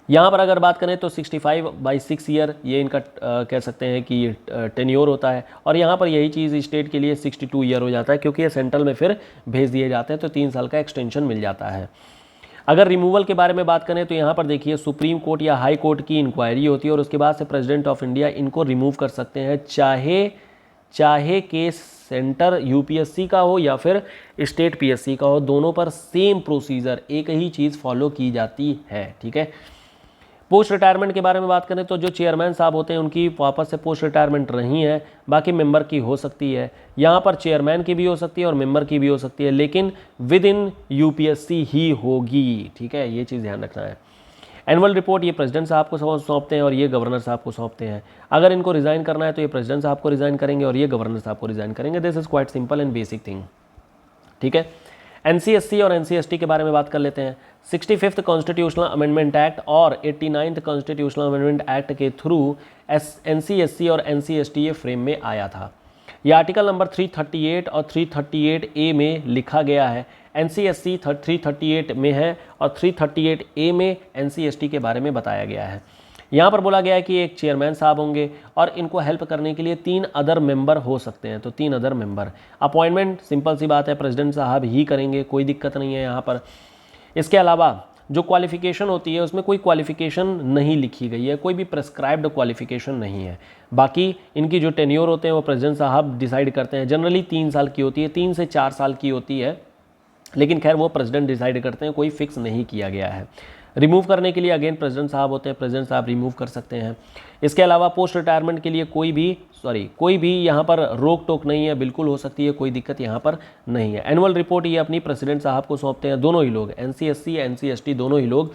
यहाँ पर अगर बात करें तो 65/6 ईयर ये इनका कह सकते हैं कि ये टेन्योर होता है, और यहाँ पर यही चीज़ स्टेट के लिए 62 ईयर हो जाता है, क्योंकि ये सेंट्रल में फिर भेज दिए जाते हैं तो 3 साल का एक्सटेंशन मिल जाता है। अगर रिमूवल के बारे में बात करें तो यहाँ पर देखिए सुप्रीम कोर्ट या हाई कोर्ट की इंक्वायरी होती है और उसके बाद से प्रेसिडेंट ऑफ इंडिया इनको रिमूव कर सकते हैं, चाहे केस सेंटर यूपीएससी का हो या फिर स्टेट पीएससी का हो, दोनों पर सेम प्रोसीजर, एक ही चीज़ फॉलो की जाती है, ठीक है। पोस्ट रिटायरमेंट के बारे में बात करें तो जो चेयरमैन साहब होते हैं उनकी वापस से पोस्ट रिटायरमेंट नहीं है, बाकी मेंबर की हो सकती है। यहाँ पर चेयरमैन की भी हो सकती है और मेंबर की भी हो सकती है, लेकिन विद इन यूपीएससी ही होगी, ठीक है, ये चीज़ ध्यान रखना है। एनुअल रिपोर्ट ये प्रेसिडेंट साहब को सौंपते हैं और ये गवर्नर साहब को सौंपते हैं। अगर इनको रिज़ाइन करना है तो ये प्रेसिडेंट साहब को रिज़ाइन करेंगे और ये गवर्नर साहब को रिज़ाइन करेंगे। This is quite simple and basic thing, ठीक है। एनसीएससी और एनसीएसटी के बारे में बात कर लेते हैं। 65th कॉन्स्टिट्यूशनल अमेंडमेंट एक्ट और 89th कॉन्स्टिट्यूशनल अमेंडमेंट एक्ट के थ्रू एनसीएससी और एनसीएसटी ये फ्रेम में आया था। यह आर्टिकल नंबर 338 और 338A में लिखा गया है। एनसीएससी 338 में है और 338A में एनसीएसटी के बारे में बताया गया है। यहाँ पर बोला गया है कि एक चेयरमैन साहब होंगे और इनको हेल्प करने के लिए 3 अदर मेंबर हो सकते हैं, तो 3 अदर मेंबर। अपॉइंटमेंट सिंपल सी बात है, प्रेसिडेंट साहब ही करेंगे, कोई दिक्कत नहीं है यहाँ पर। इसके अलावा जो क्वालिफिकेशन होती है उसमें कोई क्वालिफिकेशन नहीं लिखी गई है, कोई भी प्रेस्क्राइब्ड क्वालिफिकेशन नहीं है। बाकी इनकी जो टेन्योर होते हैं वो प्रेसिडेंट साहब डिसाइड करते हैं, जनरली 3 साल की होती है, 3 से 4 साल की होती है, लेकिन खैर वो प्रेसिडेंट डिसाइड करते हैं, कोई फिक्स नहीं किया गया है। रिमूव करने के लिए अगेन प्रेसिडेंट साहब होते हैं, प्रेसिडेंट साहब रिमूव कर सकते हैं। इसके अलावा पोस्ट रिटायरमेंट के लिए कोई भी यहाँ पर रोक टोक नहीं है, बिल्कुल हो सकती है, कोई दिक्कत यहाँ पर नहीं है। एनुअल रिपोर्ट ये अपनी प्रेसिडेंट साहब को सौंपते हैं, दोनों ही लोग, एनसीएससी एनसीएसटी दोनों ही लोग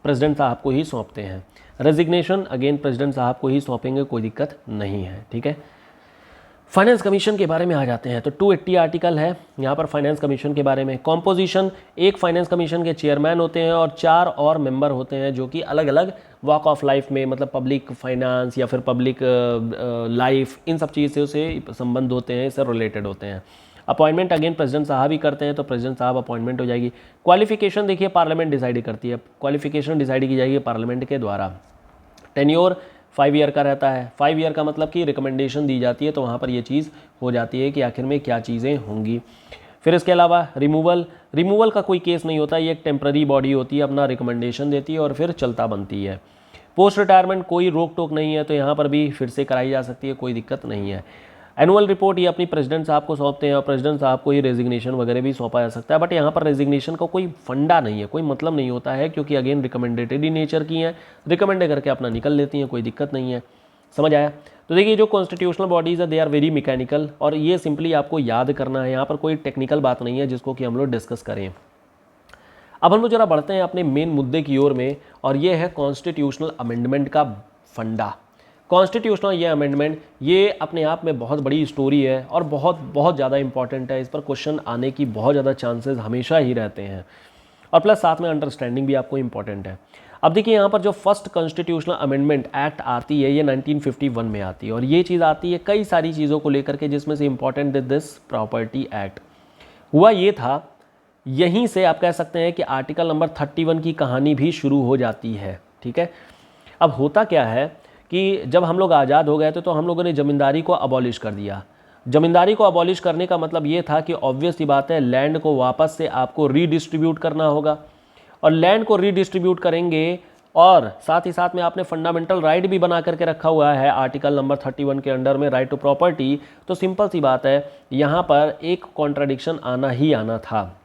प्रेसिडेंट साहब को ही सौंपते हैं। रेजिग्नेशन अगेन प्रेसिडेंट साहब को ही सौंपेंगे, कोई दिक्कत नहीं है, ठीक है। फाइनेंस कमीशन के बारे में आ जाते हैं तो 280 आर्टिकल है यहाँ पर फाइनेंस कमीशन के बारे में। कॉम्पोजिशन, एक फाइनेंस कमीशन के चेयरमैन होते हैं और 4 और मेंबर होते हैं जो कि अलग अलग वॉक ऑफ लाइफ में, मतलब पब्लिक फाइनेंस या फिर पब्लिक लाइफ, इन सब चीज़ों से संबंध होते हैं, इससे रिलेटेड होते हैं। अपॉइंटमेंट अगेन प्रेसिडेंट साहब ही करते हैं, तो प्रेसिडेंट साहब अपॉइंटमेंट हो जाएगी। क्वालिफिकेशन देखिए पार्लियामेंट डिसाइड करती है, क्वालिफिकेशन डिसाइड की जाएगी पार्लियामेंट के द्वारा। टेन्योर 5 ईयर का रहता है, 5 ईयर का मतलब कि रिकमेंडेशन दी जाती है, तो वहाँ पर ये चीज़ हो जाती है कि आखिर में क्या चीज़ें होंगी। फिर इसके अलावा रिमूवल का कोई केस नहीं होता, ये एक टेम्प्ररी बॉडी होती है, अपना रिकमेंडेशन देती है और फिर चलता बनती है। पोस्ट रिटायरमेंट कोई रोक टोक नहीं है, तो यहाँ पर भी फिर से कराई जा सकती है, कोई दिक्कत नहीं है। एनुअल रिपोर्ट ये अपनी प्रेसिडेंट साहब को सौंपते हैं और प्रेसिडेंट साहब को ये रेजिग्नेशन वगैरह भी सौंपा जा सकता है, बट यहाँ पर रेजिग्नेशन का कोई फंडा नहीं है, कोई मतलब नहीं होता है, क्योंकि अगेन रिकमेंडेटरी नेचर की हैं, रिकमेंड करके अपना निकल लेती हैं, कोई दिक्कत नहीं है। समझ आया? तो देखिए जो कॉन्स्टिट्यूशनल बॉडीज़ है दे आर वेरी मैकेनिकल, और ये सिंपली आपको याद करना है, यहाँ पर कोई टेक्निकल बात नहीं है जिसको कि हम लोग डिस्कस करें। अब हम लोग जरा बढ़ते हैं अपने मेन मुद्दे की ओर में, और ये है कॉन्स्टिट्यूशनल अमेंडमेंट का फंडा। कॉन्स्टिट्यूशनल ये अमेंडमेंट ये अपने आप में बहुत बड़ी स्टोरी है और बहुत ज़्यादा इंपॉर्टेंट है, इस पर क्वेश्चन आने की बहुत ज़्यादा चांसेस हमेशा ही रहते हैं, और प्लस साथ में अंडरस्टैंडिंग भी आपको इंपॉर्टेंट है। अब देखिए यहाँ पर जो फर्स्ट कॉन्स्टिट्यूशनल अमेंडमेंट एक्ट आती है ये 1951 में आती है, और ये चीज़ आती है कई सारी चीज़ों को लेकर के, जिसमें से इंपॉर्टेंट दिस प्रॉपर्टी एक्ट। हुआ ये था, यहीं से आप कह सकते हैं कि आर्टिकल नंबर 31 की कहानी भी शुरू हो जाती है, ठीक है। अब होता क्या है कि जब हम लोग आज़ाद हो गए थे तो हम लोगों ने ज़मींदारी को अबॉलिश कर दिया। जमींदारी को अबॉलिश करने का मतलब ये था कि ऑब्वियस सी बात है लैंड को वापस से आपको रीडिस्ट्रीब्यूट करना होगा, और लैंड को रीडिस्ट्रीब्यूट करेंगे और साथ ही साथ में आपने फंडामेंटल राइट भी बना करके रखा हुआ है आर्टिकल नंबर 31 के अंडर में, राइट टू प्रॉपर्टी। तो सिंपल सी बात है यहाँ पर एक कॉन्ट्राडिक्शन आना ही आना था,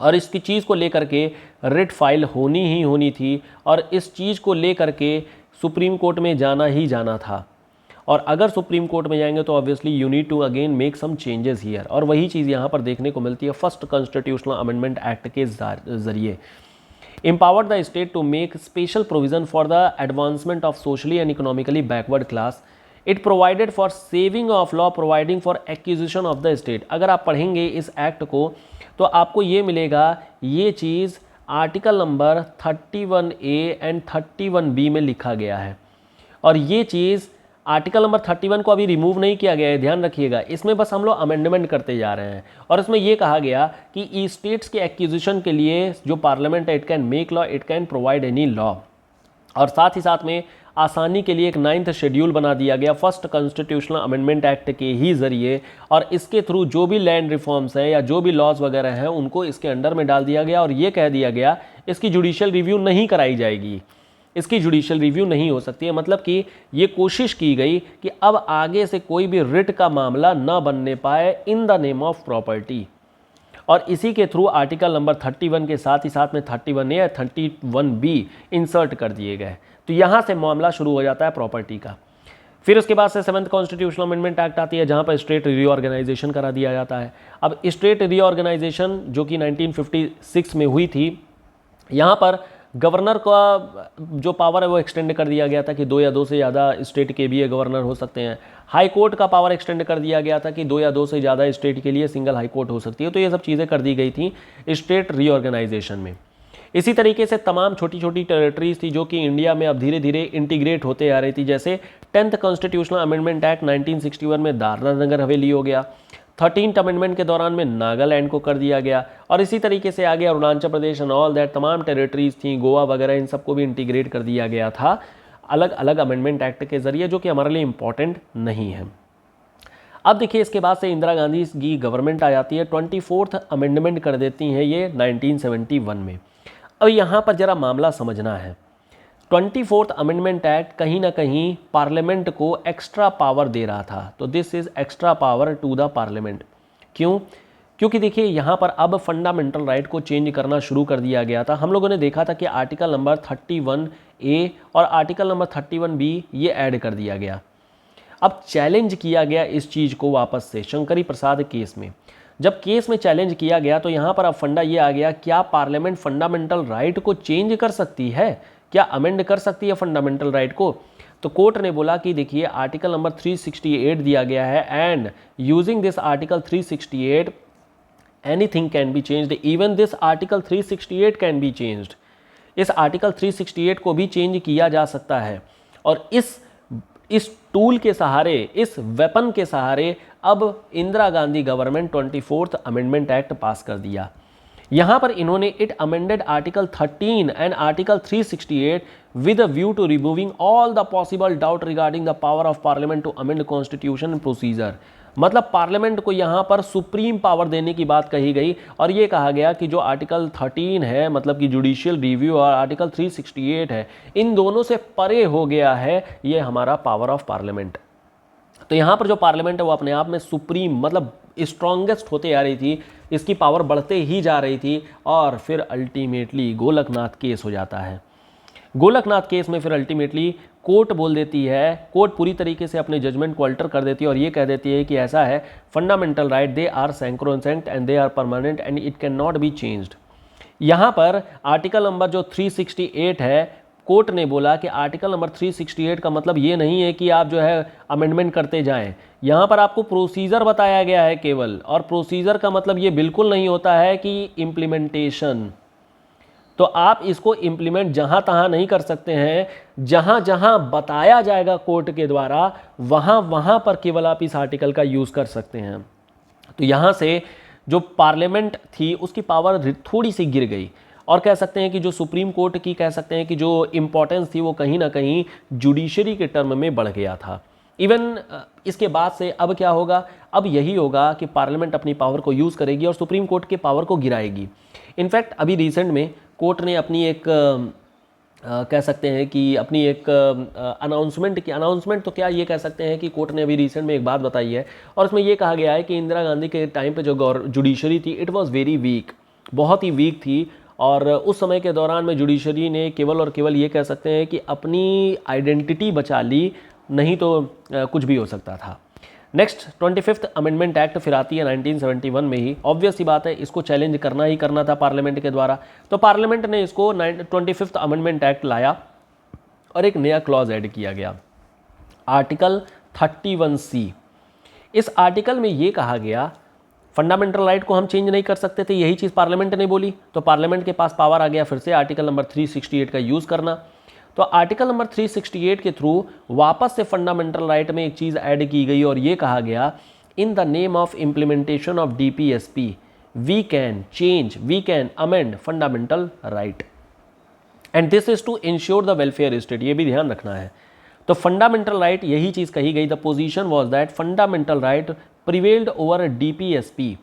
और इसकी चीज़ को लेकर के रिट फाइल होनी ही होनी थी, और इस चीज़ को लेकर के सुप्रीम कोर्ट में जाना ही जाना था। और अगर सुप्रीम कोर्ट में जाएंगे तो obviously you need to again make some changes here, और वही चीज़ यहाँ पर देखने को मिलती है फर्स्ट कॉन्स्टिट्यूशनल अमेंडमेंट एक्ट के जरिए। empowered the state to make special provision for the advancement of socially and economically backward class. It provided for saving of law providing for acquisition of the state. अगर आप पढ़ेंगे इस act को तो आपको ये मिलेगा, ये चीज़ article number 31A and 31B में लिखा गया है, और ये चीज़ आर्टिकल नंबर 31 को अभी रिमूव नहीं किया गया है, ध्यान रखिएगा। इसमें बस हम लोग अमेंडमेंट करते जा रहे हैं, और इसमें यह कहा गया कि ई स्टेट्स के एक्विजिशन के लिए जो पार्लियामेंट है it can make law, it can provide any law, और साथ ही साथ में आसानी के लिए एक 9th शेड्यूल बना दिया गया फर्स्ट कॉन्स्टिट्यूशनल अमेंडमेंट एक्ट के ही ज़रिए, और इसके थ्रू जो भी लैंड रिफॉर्म्स हैं या जो भी लॉज वगैरह हैं उनको इसके अंडर में डाल दिया गया, और ये कह दिया गया इसकी जुडिशियल रिव्यू नहीं कराई जाएगी, इसकी जुडिशियल रिव्यू नहीं हो सकती है। मतलब कि ये कोशिश की गई कि अब आगे से कोई भी रिट का मामला ना बनने पाए इन द नेम ऑफ प्रॉपर्टी, और इसी के थ्रू आर्टिकल नंबर 31 के साथ ही साथ में 31A या 31B इंसर्ट कर दिए गए। तो यहाँ से मामला शुरू हो जाता है प्रॉपर्टी का। फिर उसके बाद से 7th कॉन्स्टिट्यूशनल अमेंडमेंट एक्ट आती है, जहाँ पर स्टेट रीऑर्गेनाइजेशन करा दिया जाता है। अब स्टेट रीऑर्गेनाइजेशन जो कि 1956 में हुई थी, यहाँ पर गवर्नर का जो पावर है वो एक्सटेंड कर दिया गया था कि 2 या 2 से ज़्यादा स्टेट के भी गवर्नर हो सकते हैं। हाई कोर्ट का पावर एक्सटेंड कर दिया गया था कि 2 या 2 से ज़्यादा स्टेट के लिए सिंगल हाई कोर्ट हो सकती है। तो ये सब चीज़ें कर दी गई थी स्टेट रीऑर्गेनाइजेशन में। इसी तरीके से तमाम छोटी छोटी टेरिटरीज थी जो कि इंडिया में अब धीरे धीरे इंटीग्रेट होते आ रही थी, जैसे 10th कॉन्स्टिट्यूशनल अमेंडमेंट एक्ट 1961 में दादरा नगर हवेली हो गया, 13th अमेंडमेंट के दौरान में नागालैंड को कर दिया गया, और इसी तरीके से आगे Arunachal Pradesh and all that तमाम टेरिटरीज थी, गोवा वगैरह, इन सबको भी इंटीग्रेट कर दिया गया था अलग अलग अमेंडमेंट एक्ट के जरिए, जो कि हमारे लिए इंपॉर्टेंट नहीं है। अब देखिए इसके बाद से इंदिरा गांधी की गवर्नमेंट आ जाती है, 24th अमेंडमेंट कर देती हैं ये 1971 में। अब यहाँ पर जरा मामला समझना है, 24th अमेंडमेंट एक्ट कहीं ना कहीं पार्लियामेंट को एक्स्ट्रा पावर दे रहा था। तो this is extra power to the parliament. क्यों? क्योंकि देखिए यहाँ पर अब फंडामेंटल राइट को चेंज करना शुरू कर दिया गया था। हम लोगों ने देखा था कि आर्टिकल नंबर 31A और आर्टिकल नंबर 31B ये ऐड कर दिया गया। अब चैलेंज किया गया इस चीज़ को वापस से शंकरी प्रसाद केस में। जब केस में चैलेंज किया गया तो यहाँ पर अब फंडा ये आ गया, क्या पार्लियामेंट फंडामेंटल राइट को चेंज कर सकती है, क्या अमेंड कर सकती है फंडामेंटल राइट को? तो कोर्ट ने बोला कि देखिए आर्टिकल नंबर 368 दिया गया है, and using this article 368 anything can be changed, even this article 368 can be changed. इस आर्टिकल 368 को भी चेंज किया जा सकता है, और इस टूल के सहारे, इस वेपन के सहारे अब Indira Gandhi government 24th amendment act pass कर दिया। यहाँ पर इन्होंने it amended article 13 and article 368 with a view to removing all the possible doubt regarding the power of parliament to amend constitution procedure. मतलब पार्लियामेंट को यहाँ पर सुप्रीम पावर देने की बात कही गई, और ये कहा गया कि जो आर्टिकल 13 है मतलब कि जुडिशियल रिव्यू, और आर्टिकल 368 है, इन दोनों से परे हो गया है ये हमारा पावर ऑफ पार्लियामेंट। तो यहाँ पर जो पार्लियामेंट है वो अपने आप में सुप्रीम मतलब स्ट्रॉन्गेस्ट होते आ रही थी, इसकी पावर बढ़ते ही जा रही थी, और फिर अल्टीमेटली गोलकनाथ केस हो जाता है। गोलकनाथ केस में फिर अल्टीमेटली कोर्ट बोल देती है, कोर्ट पूरी तरीके से अपने जजमेंट को अल्टर कर देती है और ये कह देती है कि ऐसा है, fundamental right they are sacrosanct and they are permanent and it can not be changed. यहाँ पर आर्टिकल नंबर जो 368 है, कोर्ट ने बोला कि आर्टिकल नंबर 368 का मतलब ये नहीं है कि आप जो है अमेंडमेंट करते जाएं, यहाँ पर आपको प्रोसीजर बताया गया है केवल, और प्रोसीजर का मतलब ये बिल्कुल नहीं होता है कि इम्प्लीमेंटेशन। तो आप इसको इम्प्लीमेंट जहाँ तहाँ नहीं कर सकते हैं, जहाँ जहाँ बताया जाएगा कोर्ट के द्वारा वहाँ वहाँ पर केवल आप इस आर्टिकल का यूज़ कर सकते हैं। तो यहाँ से जो पार्लियामेंट थी उसकी पावर थोड़ी सी गिर गई, और कह सकते हैं कि जो सुप्रीम कोर्ट की कह सकते हैं कि जो इम्पोर्टेंस थी वो कहीं ना कहीं जुडिशरी के टर्म में बढ़ गया था। इवन इसके बाद से अब क्या होगा, अब यही होगा कि पार्लियामेंट अपनी पावर को यूज़ करेगी और सुप्रीम कोर्ट के पावर को गिराएगी। इनफैक्ट अभी रिसेंट में कोर्ट ने अपनी एक कह सकते हैं कि अपनी एक अनाउंसमेंट तो क्या ये कह सकते हैं कि कोर्ट ने अभी रिसेंट में एक बात बताई है, और उसमें ये कहा गया है कि इंदिरा गांधी के टाइम पे जो जुडिशरी थी इट वाज वेरी वीक, बहुत ही वीक थी, और उस समय के दौरान में जुडिशरी ने केवल और केवल ये कह सकते हैं कि अपनी आइडेंटिटी बचा ली, नहीं तो कुछ भी हो सकता था। नेक्स्ट 25th अमेंडमेंट एक्ट फिर आती है 1971 में ही। ऑब्वियस सी बात है, इसको चैलेंज करना ही करना था पार्लियामेंट के द्वारा, तो पार्लियामेंट ने इसको 25th अमेंडमेंट एक्ट लाया और एक नया क्लॉज ऐड किया गया, आर्टिकल 31C। इस आर्टिकल में ये कहा गया फंडामेंटल राइट को हम चेंज नहीं कर सकते थे, यही चीज़ पार्लियामेंट ने बोली, तो पार्लियामेंट के पास पावर आ गया फिर से आर्टिकल नंबर 368 का यूज़ करना। तो आर्टिकल नंबर 368 के थ्रू वापस से फंडामेंटल राइट में एक चीज़ ऐड की गई और ये कहा गया in the name of implementation of DPSP we can amend fundamental right and this is to ensure the welfare state. ये भी ध्यान रखना है। तो फंडामेंटल राइट यही चीज़ कही गई, the position was that fundamental right prevailed over DPSP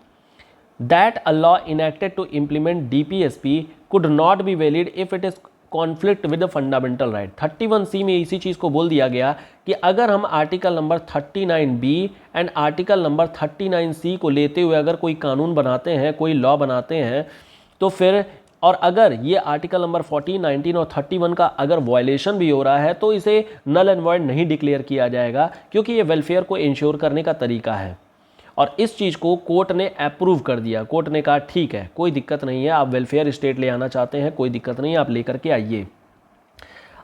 that a law enacted to implement DPSP could not be valid if it is conflict with the fundamental right। 31C में इसी चीज़ को बोल दिया गया कि अगर हम article number 39B and article number 39C को लेते हुए अगर कोई कानून बनाते हैं, कोई लॉ बनाते हैं, तो फिर और अगर ये आर्टिकल नंबर 14, 19 और 31 का अगर वायलेशन भी हो रहा है तो इसे नल एंड वॉइड नहीं डिक्लेयर किया जाएगा, क्योंकि ये वेलफेयर को इंश्योर करने का तरीका है। और इस चीज़ को कोर्ट ने अप्रूव कर दिया। कोर्ट ने कहा ठीक है, कोई दिक्कत नहीं है, आप वेलफेयर स्टेट ले आना चाहते हैं, कोई दिक्कत नहीं है, आप लेकर के आइए।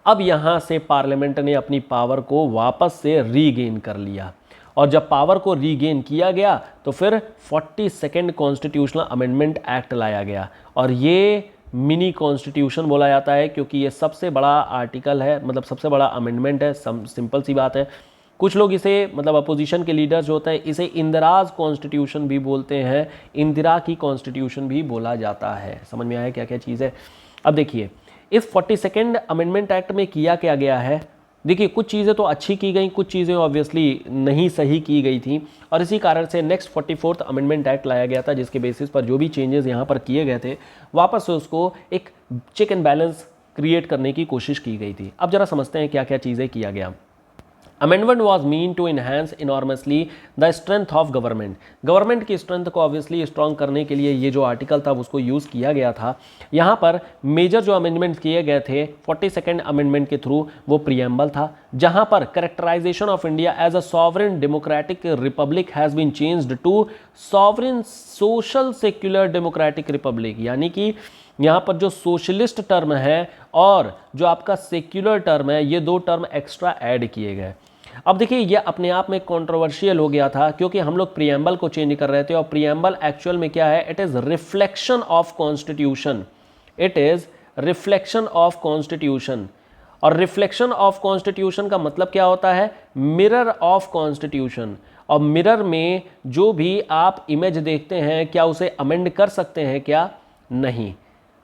अब यहाँ से पार्लियामेंट ने अपनी पावर को वापस से रीगेन कर लिया, और जब पावर को रीगेन किया गया तो फिर 42nd कॉन्स्टिट्यूशनल अमेंडमेंट एक्ट लाया गया, और ये मिनी कॉन्स्टिट्यूशन बोला जाता है क्योंकि ये सबसे बड़ा आर्टिकल है, मतलब सबसे बड़ा अमेंडमेंट है। सिंपल सी बात है। कुछ लोग इसे, मतलब अपोजिशन के लीडर्स जो होते हैं, इसे इंदिराज कॉन्स्टिट्यूशन भी बोलते हैं, इंदिरा की कॉन्स्टिट्यूशन भी बोला जाता है। समझ में आया क्या क्या चीज़ है। अब देखिए इस 42nd अमेंडमेंट एक्ट में किया क्या गया है। देखिए कुछ चीज़ें तो अच्छी की गई, कुछ चीज़ें ऑब्वियसली नहीं सही की गई थी, और इसी कारण से नेक्स्ट 44th अमेंडमेंट एक्ट लाया गया था, जिसके बेसिस पर जो भी चेंजेस यहाँ पर किए गए थे वापस से उसको एक चेक एंड बैलेंस क्रिएट करने की कोशिश की गई थी। अब जरा समझते हैं क्या क्या चीज़ें किया गया। Amendment was mean to enhance enormously the strength of government. Government की स्ट्रेंथ को ऑब्वियसली स्ट्रॉन्ग करने के लिए ये जो आर्टिकल था उसको यूज़ किया गया था। यहाँ पर मेजर जो अमेंडमेंट किए गए थे 42nd अमेंडमेंट के थ्रू, वो प्रियम्बल था, जहाँ पर characterization of India as a sovereign democratic republic has been changed to sovereign social secular democratic republic. यानी कि यहाँ पर जो सोशलिस्ट टर्म है और जो आपका सेक्युलर टर्म है, ये दो टर्म एक्स्ट्रा ऐड किए गए। अब देखिए ये अपने आप में कंट्रोवर्शियल हो गया था, क्योंकि हम लोग प्रियम्बल को चेंज कर रहे थे, और प्रियम्बल एक्चुअल में क्या है, it is reflection of constitution. It is reflection of constitution, और रिफ्लेक्शन ऑफ कॉन्स्टिट्यूशन का मतलब क्या होता है, मिरर ऑफ कॉन्स्टिट्यूशन। और मिरर में जो भी आप इमेज देखते हैं, क्या उसे अमेंड कर सकते हैं, क्या नहीं।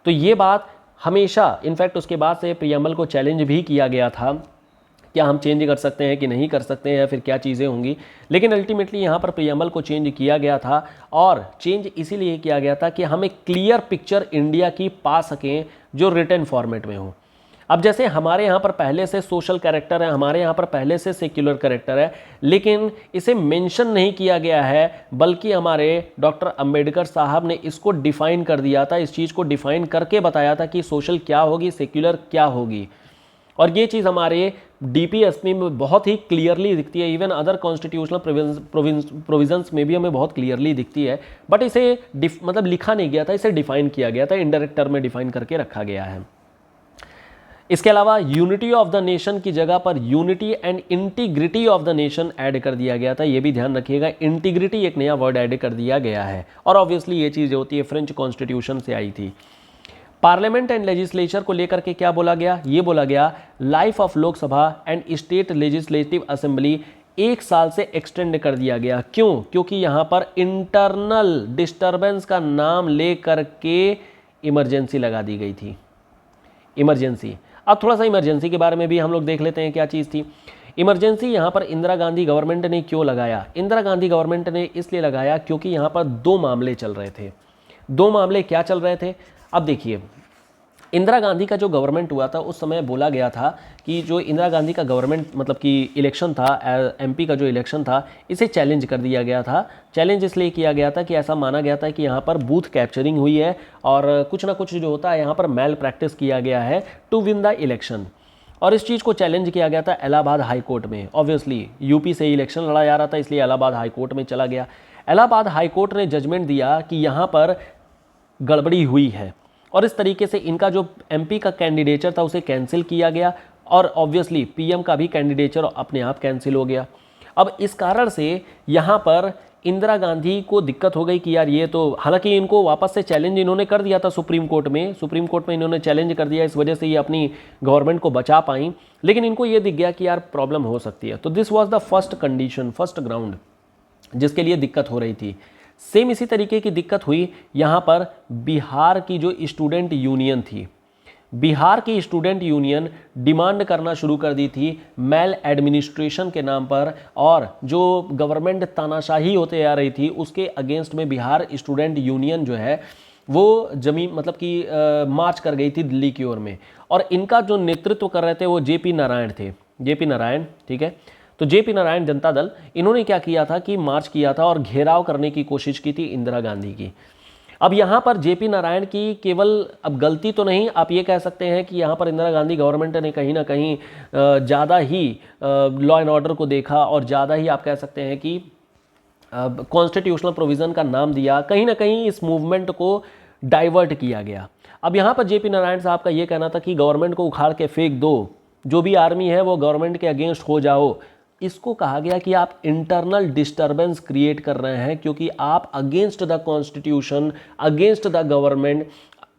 तो ये बात हमेशा, इनफैक्ट उसके बाद से प्रियम्बल को चैलेंज भी किया गया था, क्या हम चेंज कर सकते हैं कि नहीं कर सकते हैं, या फिर क्या चीज़ें होंगी। लेकिन अल्टीमेटली यहाँ पर प्रियम्बल को चेंज किया गया था, और चेंज इसीलिए किया गया था कि हम एक क्लियर पिक्चर इंडिया की पा सकें जो रिटन फॉर्मेट में हो। अब जैसे हमारे यहाँ पर पहले से सोशल कैरेक्टर है, हमारे यहाँ पर पहले से सेक्युलर कैरेक्टर है, लेकिन इसे मेंशन नहीं किया गया है, बल्कि हमारे डॉक्टर अंबेडकर साहब ने इसको डिफ़ाइन कर दिया था। इस चीज़ को डिफ़ाइन करके बताया था कि सोशल क्या होगी, सेक्युलर क्या होगी, और ये चीज़ हमारे DPSP में बहुत ही क्लियरली दिखती है। इवन अदर कॉन्स्टिट्यूशनल प्रोविजंस में भी हमें बहुत क्लियरली दिखती है, बट इसे मतलब लिखा नहीं गया था, इसे डिफ़ाइन किया गया था, इनडायरेक्ट टर्म में डिफ़ाइन करके रखा गया है। इसके अलावा यूनिटी ऑफ द नेशन की जगह पर unity and integrity of the nation add कर दिया गया था। ये भी ध्यान रखिएगा, इंटीग्रिटी एक नया वर्ड ऐड कर दिया गया है, और ऑब्वियसली ये चीज़ जो होती है फ्रेंच कॉन्स्टिट्यूशन से आई थी। पार्लियामेंट एंड लेजिस्लेचर को लेकर के क्या बोला गया, ये बोला गया life of Lok Sabha and state legislative assembly 1 साल से एक्सटेंड कर दिया गया। क्यों? क्योंकि यहाँ पर इंटरनल डिस्टर्बेंस का नाम ले करके इमरजेंसी लगा दी गई थी। इमरजेंसी, अब थोड़ा सा इमरजेंसी के बारे में भी हम लोग देख लेते हैं क्या चीज़ थी। इमरजेंसी यहाँ पर इंदिरा गांधी गवर्नमेंट ने क्यों लगाया? इंदिरा गांधी गवर्नमेंट ने इसलिए लगाया क्योंकि यहाँ पर दो मामले चल रहे थे। दो मामले क्या चल रहे थे? अब देखिए, इंदिरा गांधी का जो गवर्नमेंट हुआ था उस समय बोला गया था कि जो इंदिरा गांधी का गवर्नमेंट मतलब कि इलेक्शन था, एमपी का जो इलेक्शन था, इसे चैलेंज कर दिया गया था। चैलेंज इसलिए किया गया था कि ऐसा माना गया था कि यहाँ पर बूथ कैप्चरिंग हुई है और कुछ ना कुछ जो होता है यहाँ पर मैल प्रैक्टिस किया गया है टू विन द इलेक्शन। और इस चीज़ को चैलेंज किया गया था इलाहाबाद हाई कोर्ट में। ऑब्वियसली यूपी से इलेक्शन लड़ा जा रहा था, इसलिए इलाहाबाद हाई कोर्ट में चला गया। इलाहाबाद हाई कोर्ट ने जजमेंट दिया कि यहाँ पर गड़बड़ी हुई है और इस तरीके से इनका जो एमपी का कैंडिडेचर था उसे कैंसिल किया गया और ऑब्वियसली पीएम का भी कैंडिडेचर अपने आप कैंसिल हो गया। अब इस कारण से यहाँ पर इंदिरा गांधी को दिक्कत हो गई कि यार ये तो, हालांकि इनको वापस से चैलेंज इन्होंने कर दिया था सुप्रीम कोर्ट में इन्होंने चैलेंज कर दिया, इस वजह से ये अपनी गवर्नमेंट को बचा पाई, लेकिन इनको ये दिख गया कि यार प्रॉब्लम हो सकती है। तो this was the first condition, first ground जिसके लिए दिक्कत हो रही थी। सेम इसी तरीके की दिक्कत हुई यहाँ पर बिहार की जो स्टूडेंट यूनियन थी। बिहार की स्टूडेंट यूनियन डिमांड करना शुरू कर दी थी मेल एडमिनिस्ट्रेशन के नाम पर, और जो गवर्नमेंट तानाशाही होते आ रही थी उसके अगेंस्ट में बिहार स्टूडेंट यूनियन जो है वो जमीन मतलब कि मार्च कर गई थी दिल्ली की ओर में। और इनका जो नेतृत्व कर रहे थे वो जेपी नारायण थे, जेपी नारायण, ठीक है। तो जेपी नारायण जनता दल, इन्होंने क्या किया था कि मार्च किया था और घेराव करने की कोशिश की थी इंदिरा गांधी की। अब यहाँ पर जेपी नारायण की केवल अब गलती तो नहीं, आप ये कह सकते हैं कि यहाँ पर इंदिरा गांधी गवर्नमेंट ने कहीं ना कहीं ज़्यादा ही लॉ एंड ऑर्डर को देखा और ज़्यादा ही आप कह सकते हैं कि कॉन्स्टिट्यूशनल प्रोविज़न का नाम दिया, कहीं ना कहीं इस मूवमेंट को डाइवर्ट किया गया। अब यहाँ पर जेपी नारायण साहब का ये कहना था कि गवर्नमेंट को उखाड़ के फेंक दो, जो भी आर्मी है वो गवर्नमेंट के अगेंस्ट हो जाओ। इसको कहा गया कि आप इंटरनल डिस्टर्बेंस क्रिएट कर रहे हैं, क्योंकि आप against the constitution, against the government,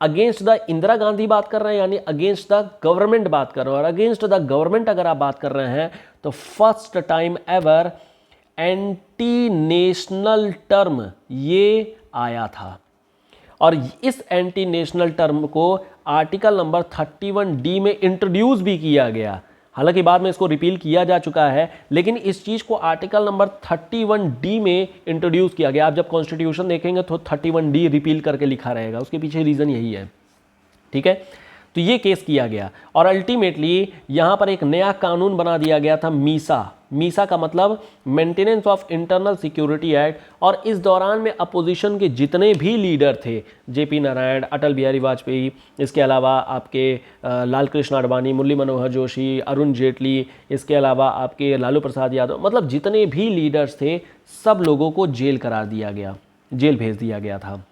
against the Indira Gandhi बात कर रहे हैं, यानी अगेंस्ट द गवर्नमेंट बात कर रहे हैं। और अगेंस्ट द गवर्नमेंट अगर आप बात कर रहे हैं तो first time ever anti national term ये आया था। और इस एंटी नेशनल टर्म को आर्टिकल नंबर 31D में इंट्रोड्यूस भी किया गया। हालांकि बाद में इसको रिपील किया जा चुका है, लेकिन इस चीज़ को आर्टिकल नंबर 31D में इंट्रोड्यूस किया गया। आप जब कॉन्स्टिट्यूशन देखेंगे तो 31D रिपील करके लिखा रहेगा, उसके पीछे रीज़न यही है, ठीक है। तो ये केस किया गया और अल्टीमेटली यहाँ पर एक नया कानून बना दिया गया था, मीसा का मतलब maintenance of internal security act. और इस दौरान में अपोजिशन के जितने भी लीडर थे, जेपी नारायण, अटल बिहारी वाजपेयी, इसके अलावा आपके लाल कृष्ण आडवाणी, मुरली मनोहर जोशी, अरुण जेटली, इसके अलावा आपके लालू प्रसाद यादव, मतलब जितने भी लीडर्स थे सब लोगों को जेल करार दिया गया, जेल भेज दिया गया था।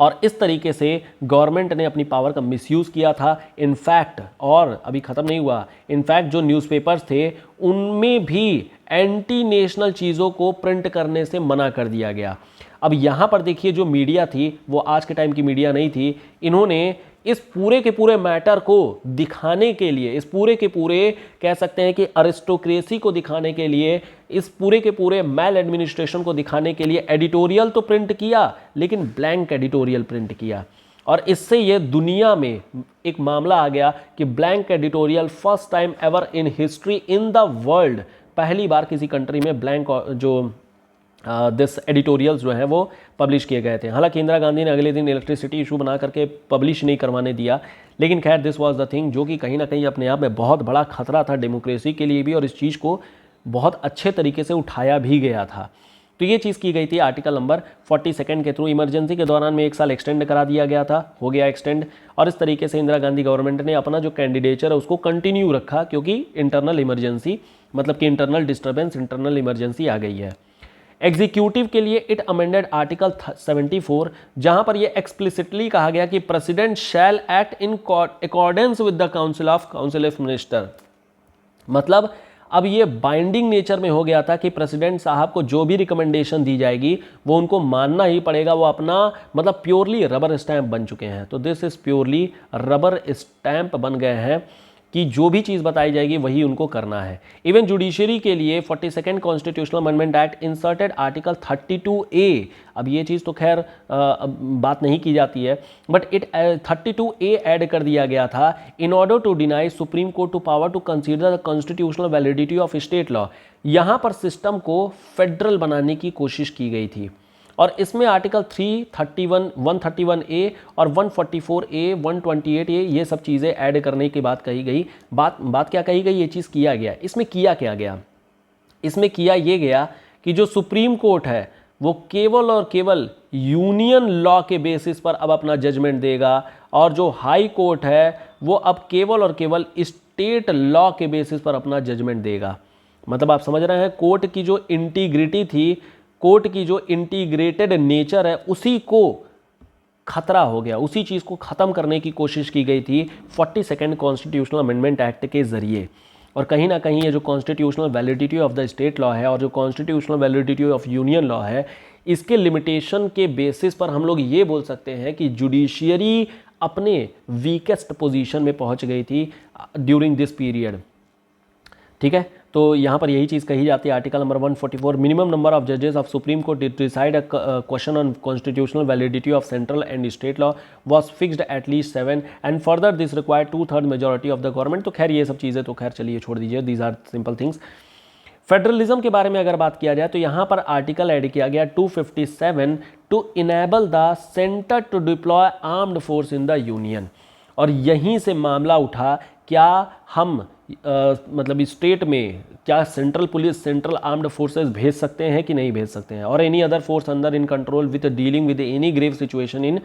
और इस तरीके से गवर्नमेंट ने अपनी पावर का मिसयूज़ किया था। इनफैक्ट, और अभी ख़त्म नहीं हुआ, इनफैक्ट जो न्यूज़पेपर्स थे उनमें भी एंटी नेशनल चीज़ों को प्रिंट करने से मना कर दिया गया। अब यहाँ पर देखिए, जो मीडिया थी वो आज के टाइम की मीडिया नहीं थी। इन्होंने इस पूरे के पूरे मैटर को दिखाने के लिए, इस पूरे के पूरे कह सकते हैं कि अरिस्टोक्रेसी को दिखाने के लिए, इस पूरे के पूरे मैल एडमिनिस्ट्रेशन को दिखाने के लिए एडिटोरियल तो प्रिंट किया, लेकिन ब्लैंक एडिटोरियल प्रिंट किया। और इससे ये दुनिया में एक मामला आ गया कि blank editorial first time ever in history in the world, पहली बार किसी कंट्री में ब्लैंक जो दिस एडिटोरियल्स जो हैं वो पब्लिश किए गए थे। हालांकि इंदिरा गांधी ने अगले दिन इलेक्ट्रिसिटी इशू बना करके पब्लिश नहीं करवाने दिया, लेकिन खैर दिस वाज द थिंग, जो कि कहीं ना कहीं अपने आप में बहुत बड़ा खतरा था डेमोक्रेसी के लिए भी, और इस चीज़ को बहुत अच्छे तरीके से उठाया भी गया था। तो ये चीज़ की गई थी आर्टिकल नंबर 42 के थ्रू। इमरजेंसी के दौरान में 1 साल एक्सटेंड करा दिया गया था, हो गया एक्सटेंड, और इस तरीके से इंदिरा गांधी गवर्नमेंट ने अपना जो कैंडिडेचर है उसको कंटिन्यू रखा, क्योंकि इंटरनल इमरजेंसी मतलब कि इंटरनल डिस्टर्बेंस, इंटरनल इमरजेंसी आ गई है। एग्जीक्यूटिव के लिए इट अमेंडेड आर्टिकल 74, जहां पर यह एक्सप्लिसिटली कहा गया कि president shell act in accordance with the council of minister. मतलब अब ये बाइंडिंग नेचर में हो गया था कि प्रेसिडेंट साहब को जो भी रिकमेंडेशन दी जाएगी वो उनको मानना ही पड़ेगा। वो अपना मतलब प्योरली रबर स्टैंप बन चुके हैं। तो this is purely rubber stamp बन गए हैं कि जो भी चीज़ बताई जाएगी वही उनको करना है। इवन जुडिशरी के लिए 42nd constitutional amendment act inserted article 32A। अब ये चीज़ तो खैर बात नहीं की जाती है, बट 32A ऐड कर दिया गया था in order to deny Supreme Court to power to consider the constitutional validity of state law. यहाँ पर सिस्टम को फेडरल बनाने की कोशिश की गई थी, और इसमें आर्टिकल 331, 131A और 144A, 128A ये सब चीज़ें ऐड करने की बात कही गई। बात क्या कही गई, ये चीज़ किया गया। इसमें किया क्या गया, इसमें किया ये गया कि जो सुप्रीम कोर्ट है वो केवल और केवल यूनियन लॉ के बेसिस पर अब अपना जजमेंट देगा, और जो हाई कोर्ट है वो अब केवल और केवल स्टेट लॉ के बेसिस पर अपना जजमेंट देगा। मतलब आप समझ रहे हैं, कोर्ट की जो इंटीग्रिटी थी, कोर्ट की जो इंटीग्रेटेड नेचर है, उसी को खतरा हो गया, उसी चीज़ को ख़त्म करने की कोशिश की गई थी 42nd कॉन्स्टिट्यूशनल अमेंडमेंट एक्ट के ज़रिए। और कहीं ना कहीं ये जो constitutional validity of the state law है और जो constitutional validity of union law है, इसके लिमिटेशन के बेसिस पर हम लोग ये बोल सकते हैं कि जुडिशियरी अपने वीकेस्ट पोजीशन में पहुंच गई थी ड्यूरिंग दिस पीरियड। ठीक है, तो यहाँ पर यही चीज़ कही जाती है। Article number 144, minimum number of जजेस of supreme court decide a question on constitutional validity of central and state law was fixed at least 7 and further this required 2/3 majority of the government. तो खैर ये सब चीज़ें तो खैर चलिए छोड़ दीजिए, these are simple things. Federalism के बारे में अगर बात किया जाए तो यहाँ पर आर्टिकल ऐड किया गया 257 to enable the centre to deploy armed force in the union. और यहीं से मामला उठा, क्या हम मतलब स्टेट में क्या central police, central armed forces भेज सकते हैं कि नहीं भेज सकते हैं, और any other force under in control with dealing with any grave situation in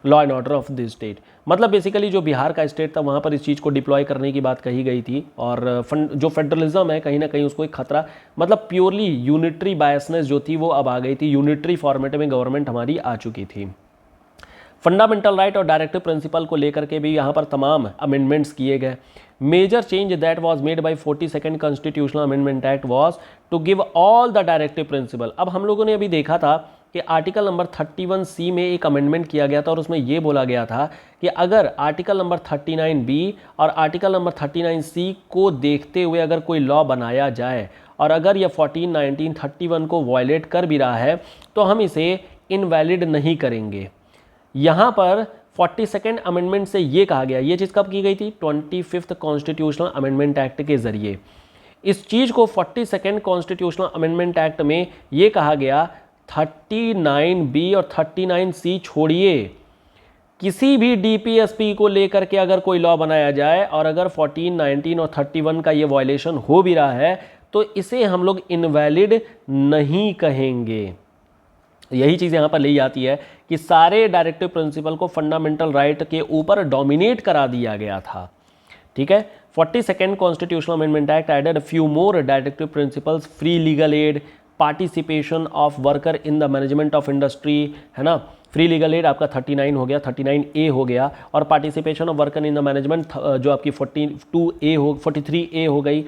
law and order of this state. मतलब बेसिकली जो बिहार का स्टेट था वहाँ पर इस चीज़ को डिप्लॉय करने की बात कही गई थी, और जो फेडरलिज्म है कहीं ना कहीं उसको एक खतरा, मतलब प्योरली यूनिटरी बायसनेस जो थी वो अब आ गई थी, यूनिटरी फॉर्मेट में गवर्नमेंट हमारी आ चुकी थी। फंडामेंटल राइट और डायरेक्टिव प्रिंसिपल को लेकर के भी यहाँ पर तमाम अमेंडमेंट्स किए गए। Major change that was made by 42nd constitutional amendment act was to give all the directive principle. अब हम लोगों ने अभी देखा था कि आर्टिकल नंबर 31C में एक अमेंडमेंट किया गया था, और उसमें ये बोला गया था कि अगर आर्टिकल नंबर 39B और आर्टिकल नंबर 39C को देखते हुए अगर कोई लॉ बनाया जाए, और अगर यह 14, 19, 31 को वायलेट कर भी रहा है तो हम इसे इनवैलिड नहीं करेंगे। यहाँ पर 42nd अमेंडमेंट से ये कहा गया, ये चीज़ कब की गई थी, 25th कॉन्स्टिट्यूशनल अमेंडमेंट एक्ट के जरिए। इस चीज़ को 42nd कॉन्स्टिट्यूशनल अमेंडमेंट एक्ट में ये कहा गया 39B और 39C छोड़िए, किसी भी डीपीएसपी को लेकर के अगर कोई लॉ बनाया जाए और अगर 14, 19 और 31 का ये वायलेशन हो भी रहा है तो इसे हम लोग इनवैलिड नहीं कहेंगे। यही चीज़ यहाँ पर ली जाती है कि सारे डायरेक्टिव प्रिंसिपल को फंडामेंटल राइट के ऊपर डोमिनेट करा दिया गया था। ठीक है, 42nd constitutional amendment act added few more directive principles, free legal aid, participation of worker in the management of industry, है ना। फ्री लीगल एड आपका 39 हो गया, 39A हो गया, और participation of worker in the management जो आपकी 43A हो गई।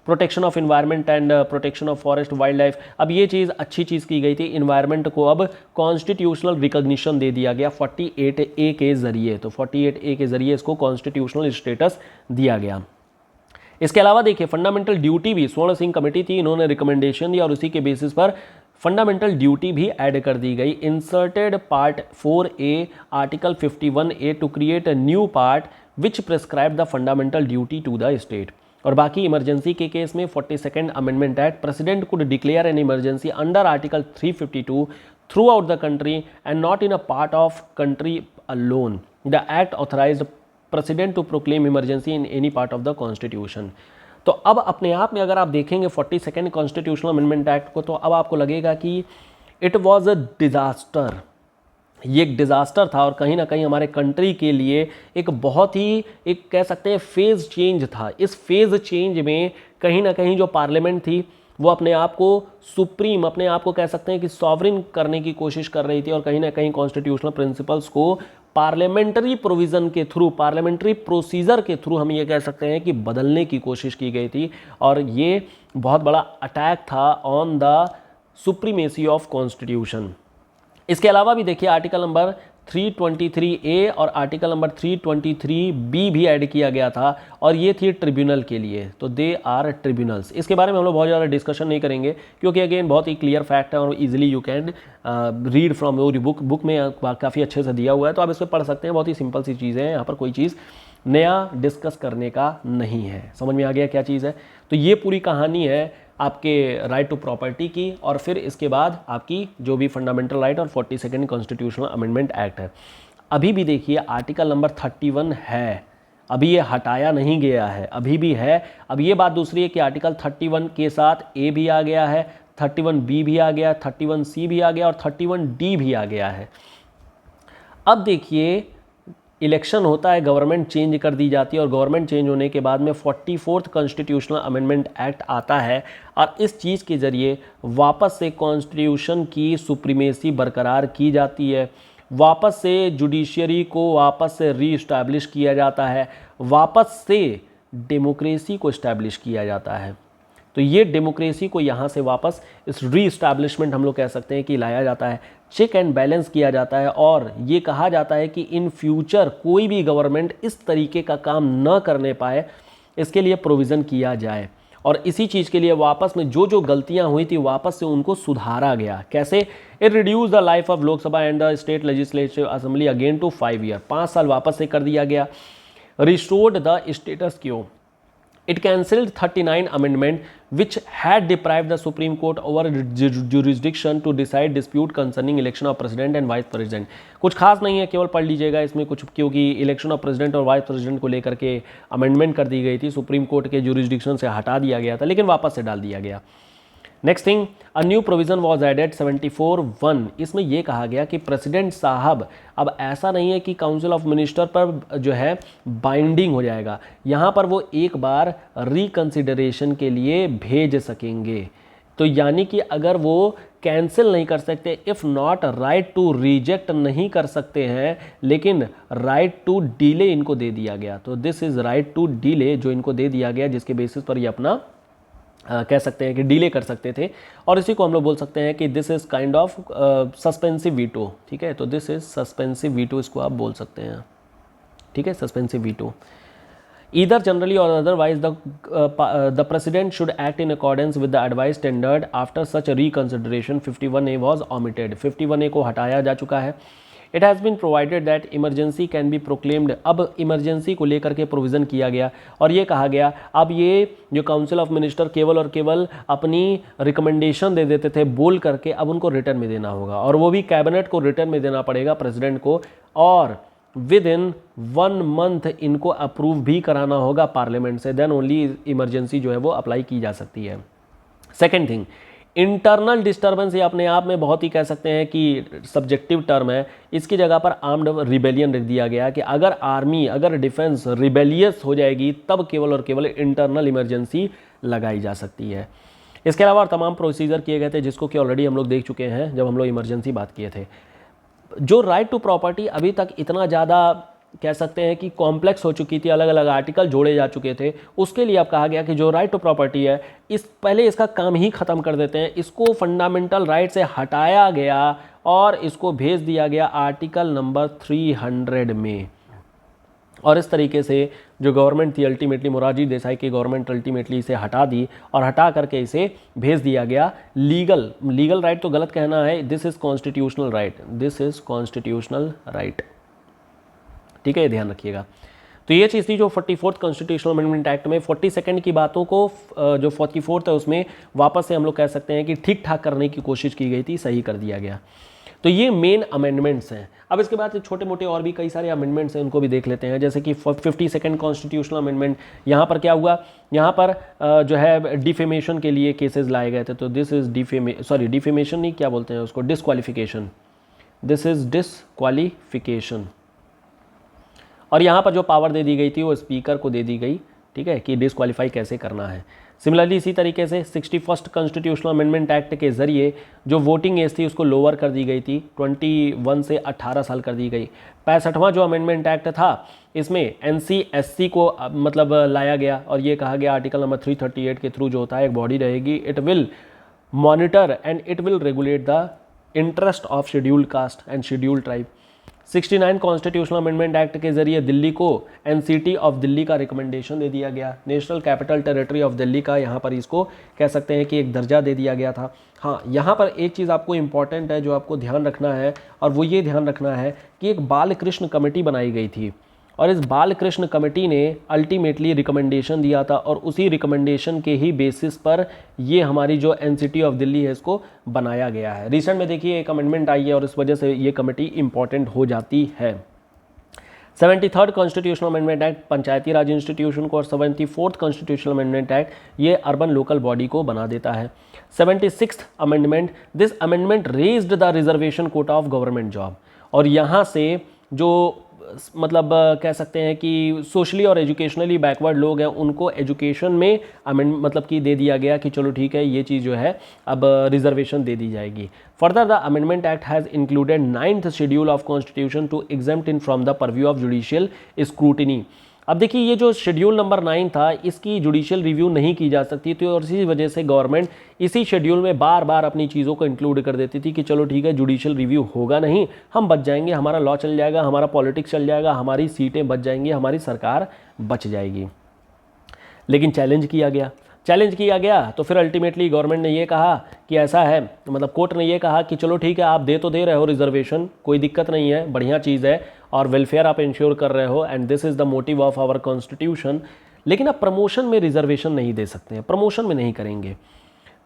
Protection of environment and protection of forest wild life. अब ये चीज़ अच्छी चीज़ की गई थी, इन्वायरमेंट को अब कॉन्स्टिट्यूशनल रिकॉग्निशन दे दिया गया 48A के ज़रिए। तो 48A के ज़रिए इसको कॉन्स्टिट्यूशनल स्टेटस दिया गया। इसके अलावा देखिए फंडामेंटल ड्यूटी भी, स्वर्ण सिंह कमेटी थी, इन्होंने रिकमेंडेशन दिया और उसी के बेसिस पर फंडामेंटल ड्यूटी भी ऐड कर दी गई। Inserted part 4A article 51A to create a new part which prescribe the fundamental duty to the state. और बाकी इमरजेंसी के केस में 42nd amendment act, president could declare an emergency under article 352 throughout the country and not in a part of country alone. The act authorised president to proclaim emergency in any part of the constitution. तो अब अपने आप में अगर आप देखेंगे 42nd constitutional amendment act को, तो अब आपको लगेगा कि इट वॉज अ डिज़ास्टर, ये एक डिज़ास्टर था, और कहीं ना कहीं हमारे कंट्री के लिए एक बहुत ही, एक कह सकते हैं फेज़ चेंज था। इस फेज़ चेंज में कहीं ना कहीं जो पार्लियामेंट थी वो अपने आप को सुप्रीम, अपने आप को कह सकते हैं कि सॉवरिन करने की कोशिश कर रही थी, और कहीं ना कहीं कॉन्स्टिट्यूशनल प्रिंसिपल्स को पार्लियामेंट्री प्रोविज़न के थ्रू, पार्लियामेंट्री प्रोसीजर के थ्रू हम ये कह सकते हैं कि बदलने की कोशिश की गई थी। और ये बहुत बड़ा अटैक था on the supremacy of constitution. इसके अलावा भी देखिए आर्टिकल नंबर 323A और आर्टिकल नंबर 323B भी ऐड किया गया था, और ये थी ट्रिब्यूनल के लिए, तो दे आर ट्रिब्यूनल्स। इसके बारे में हम लोग बहुत ज़्यादा डिस्कशन नहीं करेंगे क्योंकि अगेन बहुत ही क्लियर फैक्ट है और easily you can read from your book में काफ़ी अच्छे से दिया हुआ है, तो आप इस पर पढ़ सकते हैं। बहुत ही सिंपल सी चीज़ें हैं, यहाँ पर कोई चीज़ नया डिस्कस करने का नहीं है। समझ में आ गया क्या चीज़ है? तो ये पूरी कहानी है आपके राइट टू प्रॉपर्टी की, और फिर इसके बाद आपकी जो भी फंडामेंटल राइट और 42nd कॉन्स्टिट्यूशनल अमेंडमेंट एक्ट है। अभी भी देखिए आर्टिकल नंबर 31 है, अभी ये हटाया नहीं गया है, अभी भी है। अब ये बात दूसरी है कि आर्टिकल 31 के साथ ए भी आ गया है, 31B भी आ गया, 31C भी आ गया और 31D भी आ गया है। अब देखिए इलेक्शन होता है, गवर्नमेंट चेंज कर दी जाती है, और गवर्नमेंट चेंज होने के बाद में 44th कॉन्स्टिट्यूशनल अमेंडमेंट एक्ट आता है, और इस चीज़ के ज़रिए वापस से कॉन्स्टिट्यूशन की सुप्रीमेसी बरकरार की जाती है, वापस से जुडिशरी को वापस से रीइस्टैब्लिश किया जाता है, वापस से डेमोक्रेसी को इस्टेब्लिश किया जाता है। तो ये डेमोक्रेसी को यहाँ से वापस इस रीइस्टैब्लिशमेंट हम लोग कह सकते हैं कि लाया जाता है, चेक एंड बैलेंस किया जाता है, और ये कहा जाता है कि इन फ्यूचर कोई भी गवर्नमेंट इस तरीके का काम न करने पाए, इसके लिए प्रोविज़न किया जाए। और इसी चीज़ के लिए वापस में जो जो गलतियां हुई थी वापस से उनको सुधारा गया। कैसे? It reduce the life of Lok Sabha and the state legislative assembly again to 5 year, 5 साल वापस से कर दिया गया। Restored the status quo, it cancelled 39 amendment which had deprived the Supreme Court over jurisdiction to decide dispute concerning election of president and vice president। कुछ खास नहीं है, केवल पढ़ लीजिएगा इसमें कुछ, क्योंकि इलेक्शन ऑफ प्रेसिडेंट और वाइस प्रेसिडेंट को लेकर के अमेंडमेंट कर दी गई थी, सुप्रीम कोर्ट के जुरिस्डिक्शन से हटा दिया गया था, लेकिन वापस से डाल दिया गया। Next thing, a new provision was added 74(1)। इसमें यह कहा गया कि प्रेसिडेंट साहब अब ऐसा नहीं है कि काउंसिल ऑफ मिनिस्टर पर जो है बाइंडिंग हो जाएगा, यहाँ पर वो एक बार रिकंसिडरेशन के लिए भेज सकेंगे। तो यानी कि अगर वो कैंसिल नहीं कर सकते, if not right to reject नहीं कर सकते हैं, लेकिन राइट टू डिले इनको दे दिया गया। तो this is right to delay जो इनको दे दिया गया, जिसके बेसिस पर ये अपना कह सकते हैं कि डिले कर सकते थे, और इसी को हम लोग बोल सकते हैं कि this is kind of suspensive veto. ठीक है, तो दिस इज़ सस्पेंसिव वीटो, इसको आप बोल सकते हैं। ठीक है, suspensive veto. Either generally or otherwise the president should act in accordance with the advice tendered after such a reconsideration। 51A was omitted, 51A को हटाया जा चुका है। It has been provided that emergency can be proclaimed। अब emergency को लेकर के provision किया गया, और ये कहा गया अब ये जो काउंसिल ऑफ मिनिस्टर केवल और केवल अपनी रिकमेंडेशन दे देते थे बोल करके, अब उनको रिटर्न में देना होगा, और वो भी कैबिनेट को रिटर्न में देना पड़ेगा, प्रेसिडेंट को, और विद इन 1 मंथ इनको अप्रूव भी कराना होगा पार्लियामेंट से, देन ओनली इमरजेंसी जो है वो अप्लाई की जा सकती है। सेकेंड थिंग, इंटरनल डिस्टर्बेंस, ये अपने आप में बहुत ही कह सकते हैं कि सब्जेक्टिव टर्म है, इसकी जगह पर आर्म्ड रिबेलियन रख दिया गया कि अगर आर्मी, अगर डिफेंस रिबेलियस हो जाएगी तब केवल और केवल इंटरनल इमरजेंसी लगाई जा सकती है। इसके अलावा तमाम प्रोसीजर किए गए थे जिसको कि ऑलरेडी हम लोग देख चुके हैं जब हम लोग इमरजेंसी बात किए थे। जो राइट टू प्रॉपर्टी अभी तक इतना ज़्यादा कह सकते हैं कि कॉम्प्लेक्स हो चुकी थी, अलग अलग आर्टिकल जोड़े जा चुके थे, उसके लिए अब कहा गया कि जो राइट टू प्रॉपर्टी है पहले इसका काम ही ख़त्म कर देते हैं, इसको फंडामेंटल राइट से हटाया गया और इसको भेज दिया गया आर्टिकल नंबर 300 में। और इस तरीके से जो गवर्नमेंट थी अल्टीमेटली, मोरारजी देसाई की गवर्नमेंट अल्टीमेटली इसे हटा दी, और हटा करके इसे भेज दिया गया लीगल राइट तो गलत कहना है, this is constitutional right, this is constitutional right. ठीक है, ये ध्यान रखिएगा। तो ये चीज़ थी जो 44th कॉन्स्टिट्यूशनल अमेंडमेंट एक्ट में 42nd की बातों को जो 44th है उसमें वापस से हम लोग कह सकते हैं कि ठीक ठाक करने की कोशिश की गई थी, सही कर दिया गया। तो ये मेन अमेंडमेंट्स हैं। अब इसके बाद छोटे मोटे और भी कई सारे अमेंडमेंट्स हैं, उनको भी देख लेते हैं। जैसे कि 52nd कॉन्स्टिट्यूशनल अमेंडमेंट, यहाँ पर क्या हुआ, यहाँ पर जो है डिफेमेशन के लिए केसेस लाए गए थे। तो दिस इज़ डिफेमेशन नहीं, क्या बोलते हैं उसको, डिसक्वालिफिकेशन, दिस इज़ डिसक्वालिफिकेशन। और यहाँ पर जो पावर दे दी गई थी वो स्पीकर को दे दी गई, ठीक है, कि डिसक्वालीफाई कैसे करना है। सिमिलरली इसी तरीके से 61st कॉन्स्टिट्यूशनल अमेंडमेंट एक्ट के ज़रिए जो वोटिंग एज थी उसको लोअर कर दी गई थी, 21 से 18 साल कर दी गई। 65वां जो अमेंडमेंट एक्ट था इसमें NC/SC को मतलब लाया गया, और ये कहा गया आर्टिकल नंबर 338 के थ्रू जो होता है एक बॉडी रहेगी, it will monitor and it will regulate the interest of scheduled caste and scheduled tribe. 69 constitutional amendment act के जरिए दिल्ली को एनसीटी ऑफ दिल्ली का रिकमेंडेशन दे दिया गया, national capital territory of Delhi का यहाँ पर इसको कह सकते हैं कि एक दर्जा दे दिया गया था। हाँ, यहाँ पर एक चीज़ आपको इंपॉर्टेंट है जो आपको ध्यान रखना है, और वो ये ध्यान रखना है कि एक बाल कृष्ण कमेटी बनाई गई थी, और इस बाल कृष्ण कमेटी ने अल्टीमेटली रिकमेंडेशन दिया था, और उसी रिकमेंडेशन के ही बेसिस पर ये हमारी जो एनसीटी ऑफ दिल्ली है इसको बनाया गया है। रिसेंट में देखिए एक अमेंडमेंट आई है और इस वजह से ये कमेटी इंपॉर्टेंट हो जाती है। 73rd कॉन्स्टिट्यूशनल अमेंडमेंट एक्ट पंचायती राज इंस्टीट्यूशन को, और 74th कॉन्स्टिट्यूशनल अमेंडमेंट एक्ट ये अर्बन लोकल बॉडी को बना देता है। 76th amendment, this amendment raised the reservation quota of government job, और यहाँ से जो मतलब कह सकते हैं कि सोशली और एजुकेशनली बैकवर्ड लोग हैं उनको एजुकेशन में मतलब कि दे दिया गया कि चलो ठीक है ये चीज़ जो है अब रिजर्वेशन दे दी जाएगी। Further the amendment act has included 9th schedule of constitution to exempt in from the purview of judicial scrutiny. अब देखिए ये जो शेड्यूल नंबर 9 था इसकी जुडिशियल रिव्यू नहीं की जा सकती थी, और इसी वजह से गवर्नमेंट इसी शेड्यूल में बार बार अपनी चीज़ों को इंक्लूड कर देती थी कि चलो ठीक है जुडिशियल रिव्यू होगा नहीं, हम बच जाएंगे, हमारा लॉ चल जाएगा, हमारा पॉलिटिक्स चल जाएगा, हमारी सीटें बच जाएंगी, हमारी सरकार बच जाएगी। लेकिन चैलेंज किया गया तो फिर अल्टीमेटली गवर्नमेंट ने ये कहा कि ऐसा है, मतलब कोर्ट ने ये कहा कि चलो ठीक है आप दे तो दे रहे हो रिजर्वेशन, कोई दिक्कत नहीं है, बढ़िया चीज़ है, और वेलफेयर आप इंश्योर कर रहे हो and this is the motive of our constitution, लेकिन आप प्रमोशन में रिजर्वेशन नहीं दे सकते हैं, प्रमोशन में नहीं करेंगे।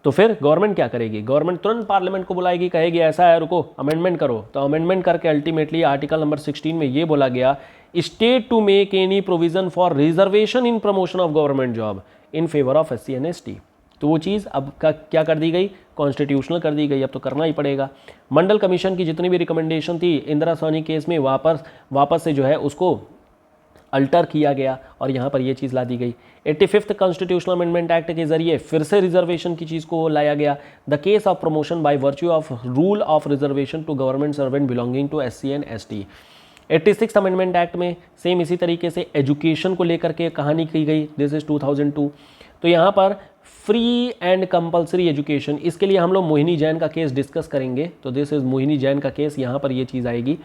तो फिर गवर्नमेंट क्या करेगी? गवर्नमेंट तुरंत पार्लियामेंट को बुलाएगी, कहेगी ऐसा है रुको अमेंडमेंट करो। तो अमेंडमेंट करके अल्टीमेटली आर्टिकल नंबर 16 में ये बोला गया, state to make any provision for reservation in promotion of government job in favour of SC and ST। तो वो चीज़ अब क्या कर दी गई? कॉन्स्टिट्यूशनल कर दी गई, अब तो करना ही पड़ेगा। मंडल कमीशन की जितनी भी रिकमेंडेशन थी इंदिरा सोनी केस में वापस से जो है उसको अल्टर किया गया और यहाँ पर ये चीज़ ला दी गई। 85th कॉन्स्टिट्यूशनल अमेंडमेंट एक्ट के जरिए फिर से रिजर्वेशन की चीज़ को लाया गया। The case of promotion by virtue of rule of reservation to government servant belonging to SC and ST। 86th amendment act में सेम इसी तरीके से एजुकेशन को लेकर के कहानी की गई, दिस इज 2002। तो यहाँ पर फ्री एंड कंपलसरी एजुकेशन, इसके लिए हम लोग मोहिनी जैन का केस डिस्कस करेंगे, तो दिस इज मोहिनी जैन का केस, यहाँ पर ये चीज़ आएगी।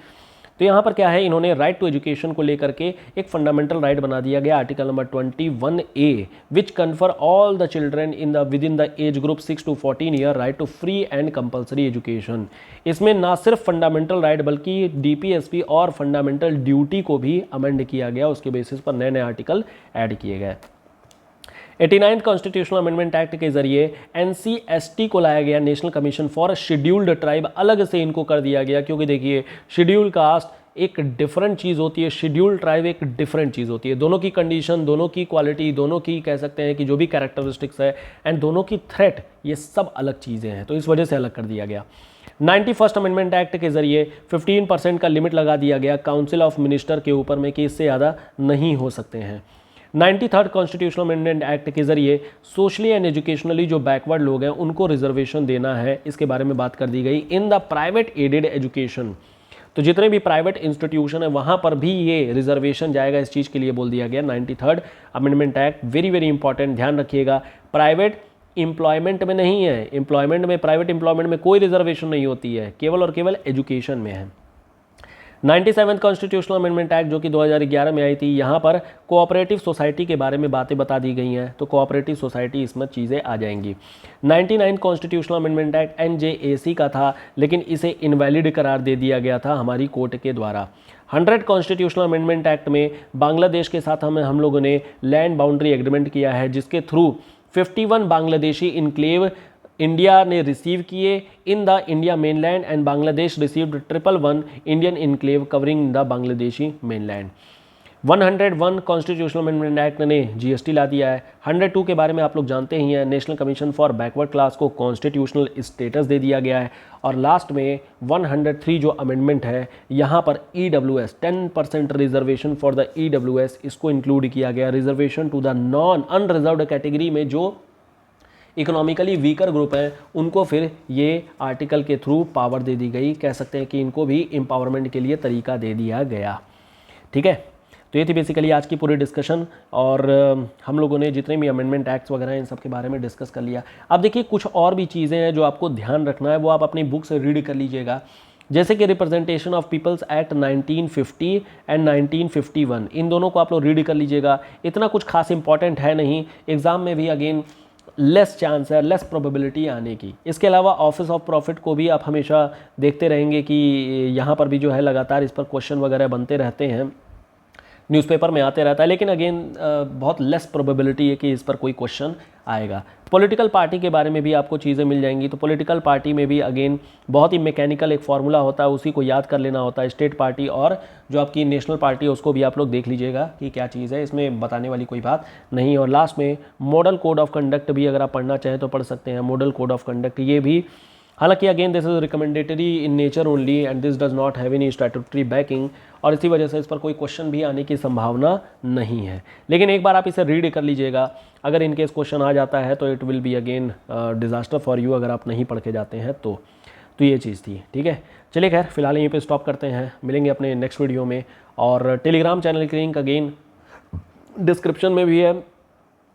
तो यहाँ पर क्या है, इन्होंने राइट टू एजुकेशन को लेकर के एक फंडामेंटल राइट बना दिया गया, article number 21A, which confer all the children within the age group 6 to 14 year right to free and compulsory education. इसमें ना सिर्फ फंडामेंटल राइट बल्कि DPSP और फंडामेंटल ड्यूटी को भी अमेंड किया गया, उसके बेसिस पर नए नए आर्टिकल ऐड किए गए। 89th कॉन्स्टिट्यूशनल अमेंडमेंट एक्ट के जरिए NC/ST को लाया गया, national commission for scheduled tribe, अलग से इनको कर दिया गया, क्योंकि देखिए शेड्यूल कास्ट एक डिफरेंट चीज़ होती है, शेड्यूल्ड ट्राइब एक डिफरेंट चीज़ होती है, दोनों की कंडीशन, दोनों की क्वालिटी, दोनों की कह सकते हैं कि जो भी कैरेक्टरिस्टिक्स है एंड दोनों की थ्रेट, ये सब अलग चीज़ें हैं, तो इस वजह से अलग कर दिया गया। 91st अमेंडमेंट एक्ट के जरिए 15% का लिमिट लगा दिया गया काउंसिल ऑफ मिनिस्टर के ऊपर में कि इससे ज़्यादा नहीं हो सकते हैं। 93rd कॉन्स्टिट्यूशनल अमेंडमेंट एक्ट के जरिए सोशली एंड एजुकेशनली जो बैकवर्ड लोग हैं उनको रिजर्वेशन देना है, इसके बारे में बात कर दी गई। In the private aided education, तो जितने भी प्राइवेट इंस्टीट्यूशन है वहाँ पर भी ये रिजर्वेशन जाएगा, इस चीज़ के लिए बोल दिया गया 93rd amendment act. Very very important, ध्यान रखिएगा, प्राइवेट एम्प्लॉयमेंट में नहीं है, एम्प्लॉयमेंट में, प्राइवेट एम्प्लॉयमेंट में कोई रिजर्वेशन नहीं होती है, केवल और केवल एजुकेशन में है। 97th कॉन्स्टिट्यूशनल अमेंडमेंट एक्ट जो कि 2011 में आई थी, यहाँ पर कोऑपरेटिव सोसाइटी के बारे में बातें बता दी गई हैं, तो कोऑपरेटिव सोसाइटी इसमें चीज़ें आ जाएंगी। 99th constitutional amendment act NJAC का था, लेकिन इसे इनवैलिड करार दे दिया गया था हमारी कोर्ट के द्वारा। 100 कॉन्स्टिट्यूशनल अमेंडमेंट एक्ट में बांग्लादेश के साथ हम लोगों ने लैंड बाउंड्री एग्रीमेंट किया है, जिसके थ्रू 51 बांग्लादेशी इनक्लेव इंडिया ने रिसीव किए in the India mainland and Bangladesh received 111 Indian enclave covering the Bangladeshi mainland. 101 constitutional amendment act ने GST ला दिया है। 102 के बारे में आप लोग जानते ही हैं, national commission for backward class को कॉन्स्टिट्यूशनल स्टेटस दे दिया गया है। और लास्ट में 103 जो अमेंडमेंट है, यहाँ पर EWS 10% reservation for the EWS, इसको इंक्लूड किया गया, reservation to the non unreserved category में जो इकोनॉमिकली वीकर ग्रुप हैं उनको फिर ये आर्टिकल के थ्रू पावर दे दी गई, कह सकते हैं कि इनको भी एम्पावरमेंट के लिए तरीका दे दिया गया। ठीक है, तो ये थी बेसिकली आज की पूरी डिस्कशन, और हम लोगों ने जितने भी अमेंडमेंट एक्ट्स वगैरह हैं इन सब के बारे में डिस्कस कर लिया। अब देखिए कुछ और भी चीज़ें हैं जो आपको ध्यान रखना है, वो आप अपनी बुक से रीड कर लीजिएगा। जैसे कि representation of people's act 1950 and 1951, इन दोनों को आप लोग रीड कर लीजिएगा। इतना कुछ खास इंपॉर्टेंट है नहीं, एग्जाम में भी अगेन लेस चांस है, लेस प्रोबेबिलिटी आने की। इसके अलावा ऑफिस ऑफ प्रॉफिट को भी आप हमेशा देखते रहेंगे कि यहाँ पर भी जो है लगातार इस पर क्वेश्चन वगैरह बनते रहते हैं, न्यूज़पेपर में आते रहता है, लेकिन अगेन बहुत लेस प्रोबेबिलिटी है कि इस पर कोई क्वेश्चन आएगा। पॉलिटिकल पार्टी के बारे में भी आपको चीज़ें मिल जाएंगी। तो पॉलिटिकल पार्टी में भी अगेन बहुत ही मैकेनिकल एक फार्मूला होता है, उसी को याद कर लेना होता है। स्टेट पार्टी और जो आपकी नेशनल पार्टी है उसको भी आप लोग देख लीजिएगा कि क्या चीज़ है, इसमें बताने वाली कोई बात नहीं। और लास्ट में मॉडल कोड ऑफ कंडक्ट भी अगर आप पढ़ना चाहें तो पढ़ सकते हैं। मॉडल कोड ऑफ कंडक्ट ये भी, हालांकि again this is recommendatory in nature only and this does not have any statutory banking, और इसी वजह से इस पर कोई क्वेश्चन भी आने की संभावना नहीं है। लेकिन एक बार आप इसे रीड कर लीजिएगा, अगर इनकेस क्वेश्चन आ जाता है तो it will be again disaster for you अगर आप नहीं पढ़ के जाते हैं तो ये चीज़ थी। ठीक है, चलिए खैर फिलहाल यहीं पे स्टॉप करते हैं, मिलेंगे अपने नेक्स्ट वीडियो में। और टेलीग्राम चैनल की लिंक अगेन डिस्क्रिप्शन में भी है,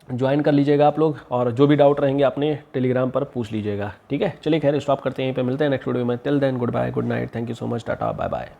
ज्वाइन कर लीजिएगा आप लोग, और जो भी डाउट रहेंगे अपने टेलीग्राम पर पूछ लीजिएगा। ठीक है, चलिए खैर स्टॉप करते हैं, यहीं पे मिलते हैं नेक्स्ट वीडियो में। Till then good bye, good night, thank you so much, tata, bye bye.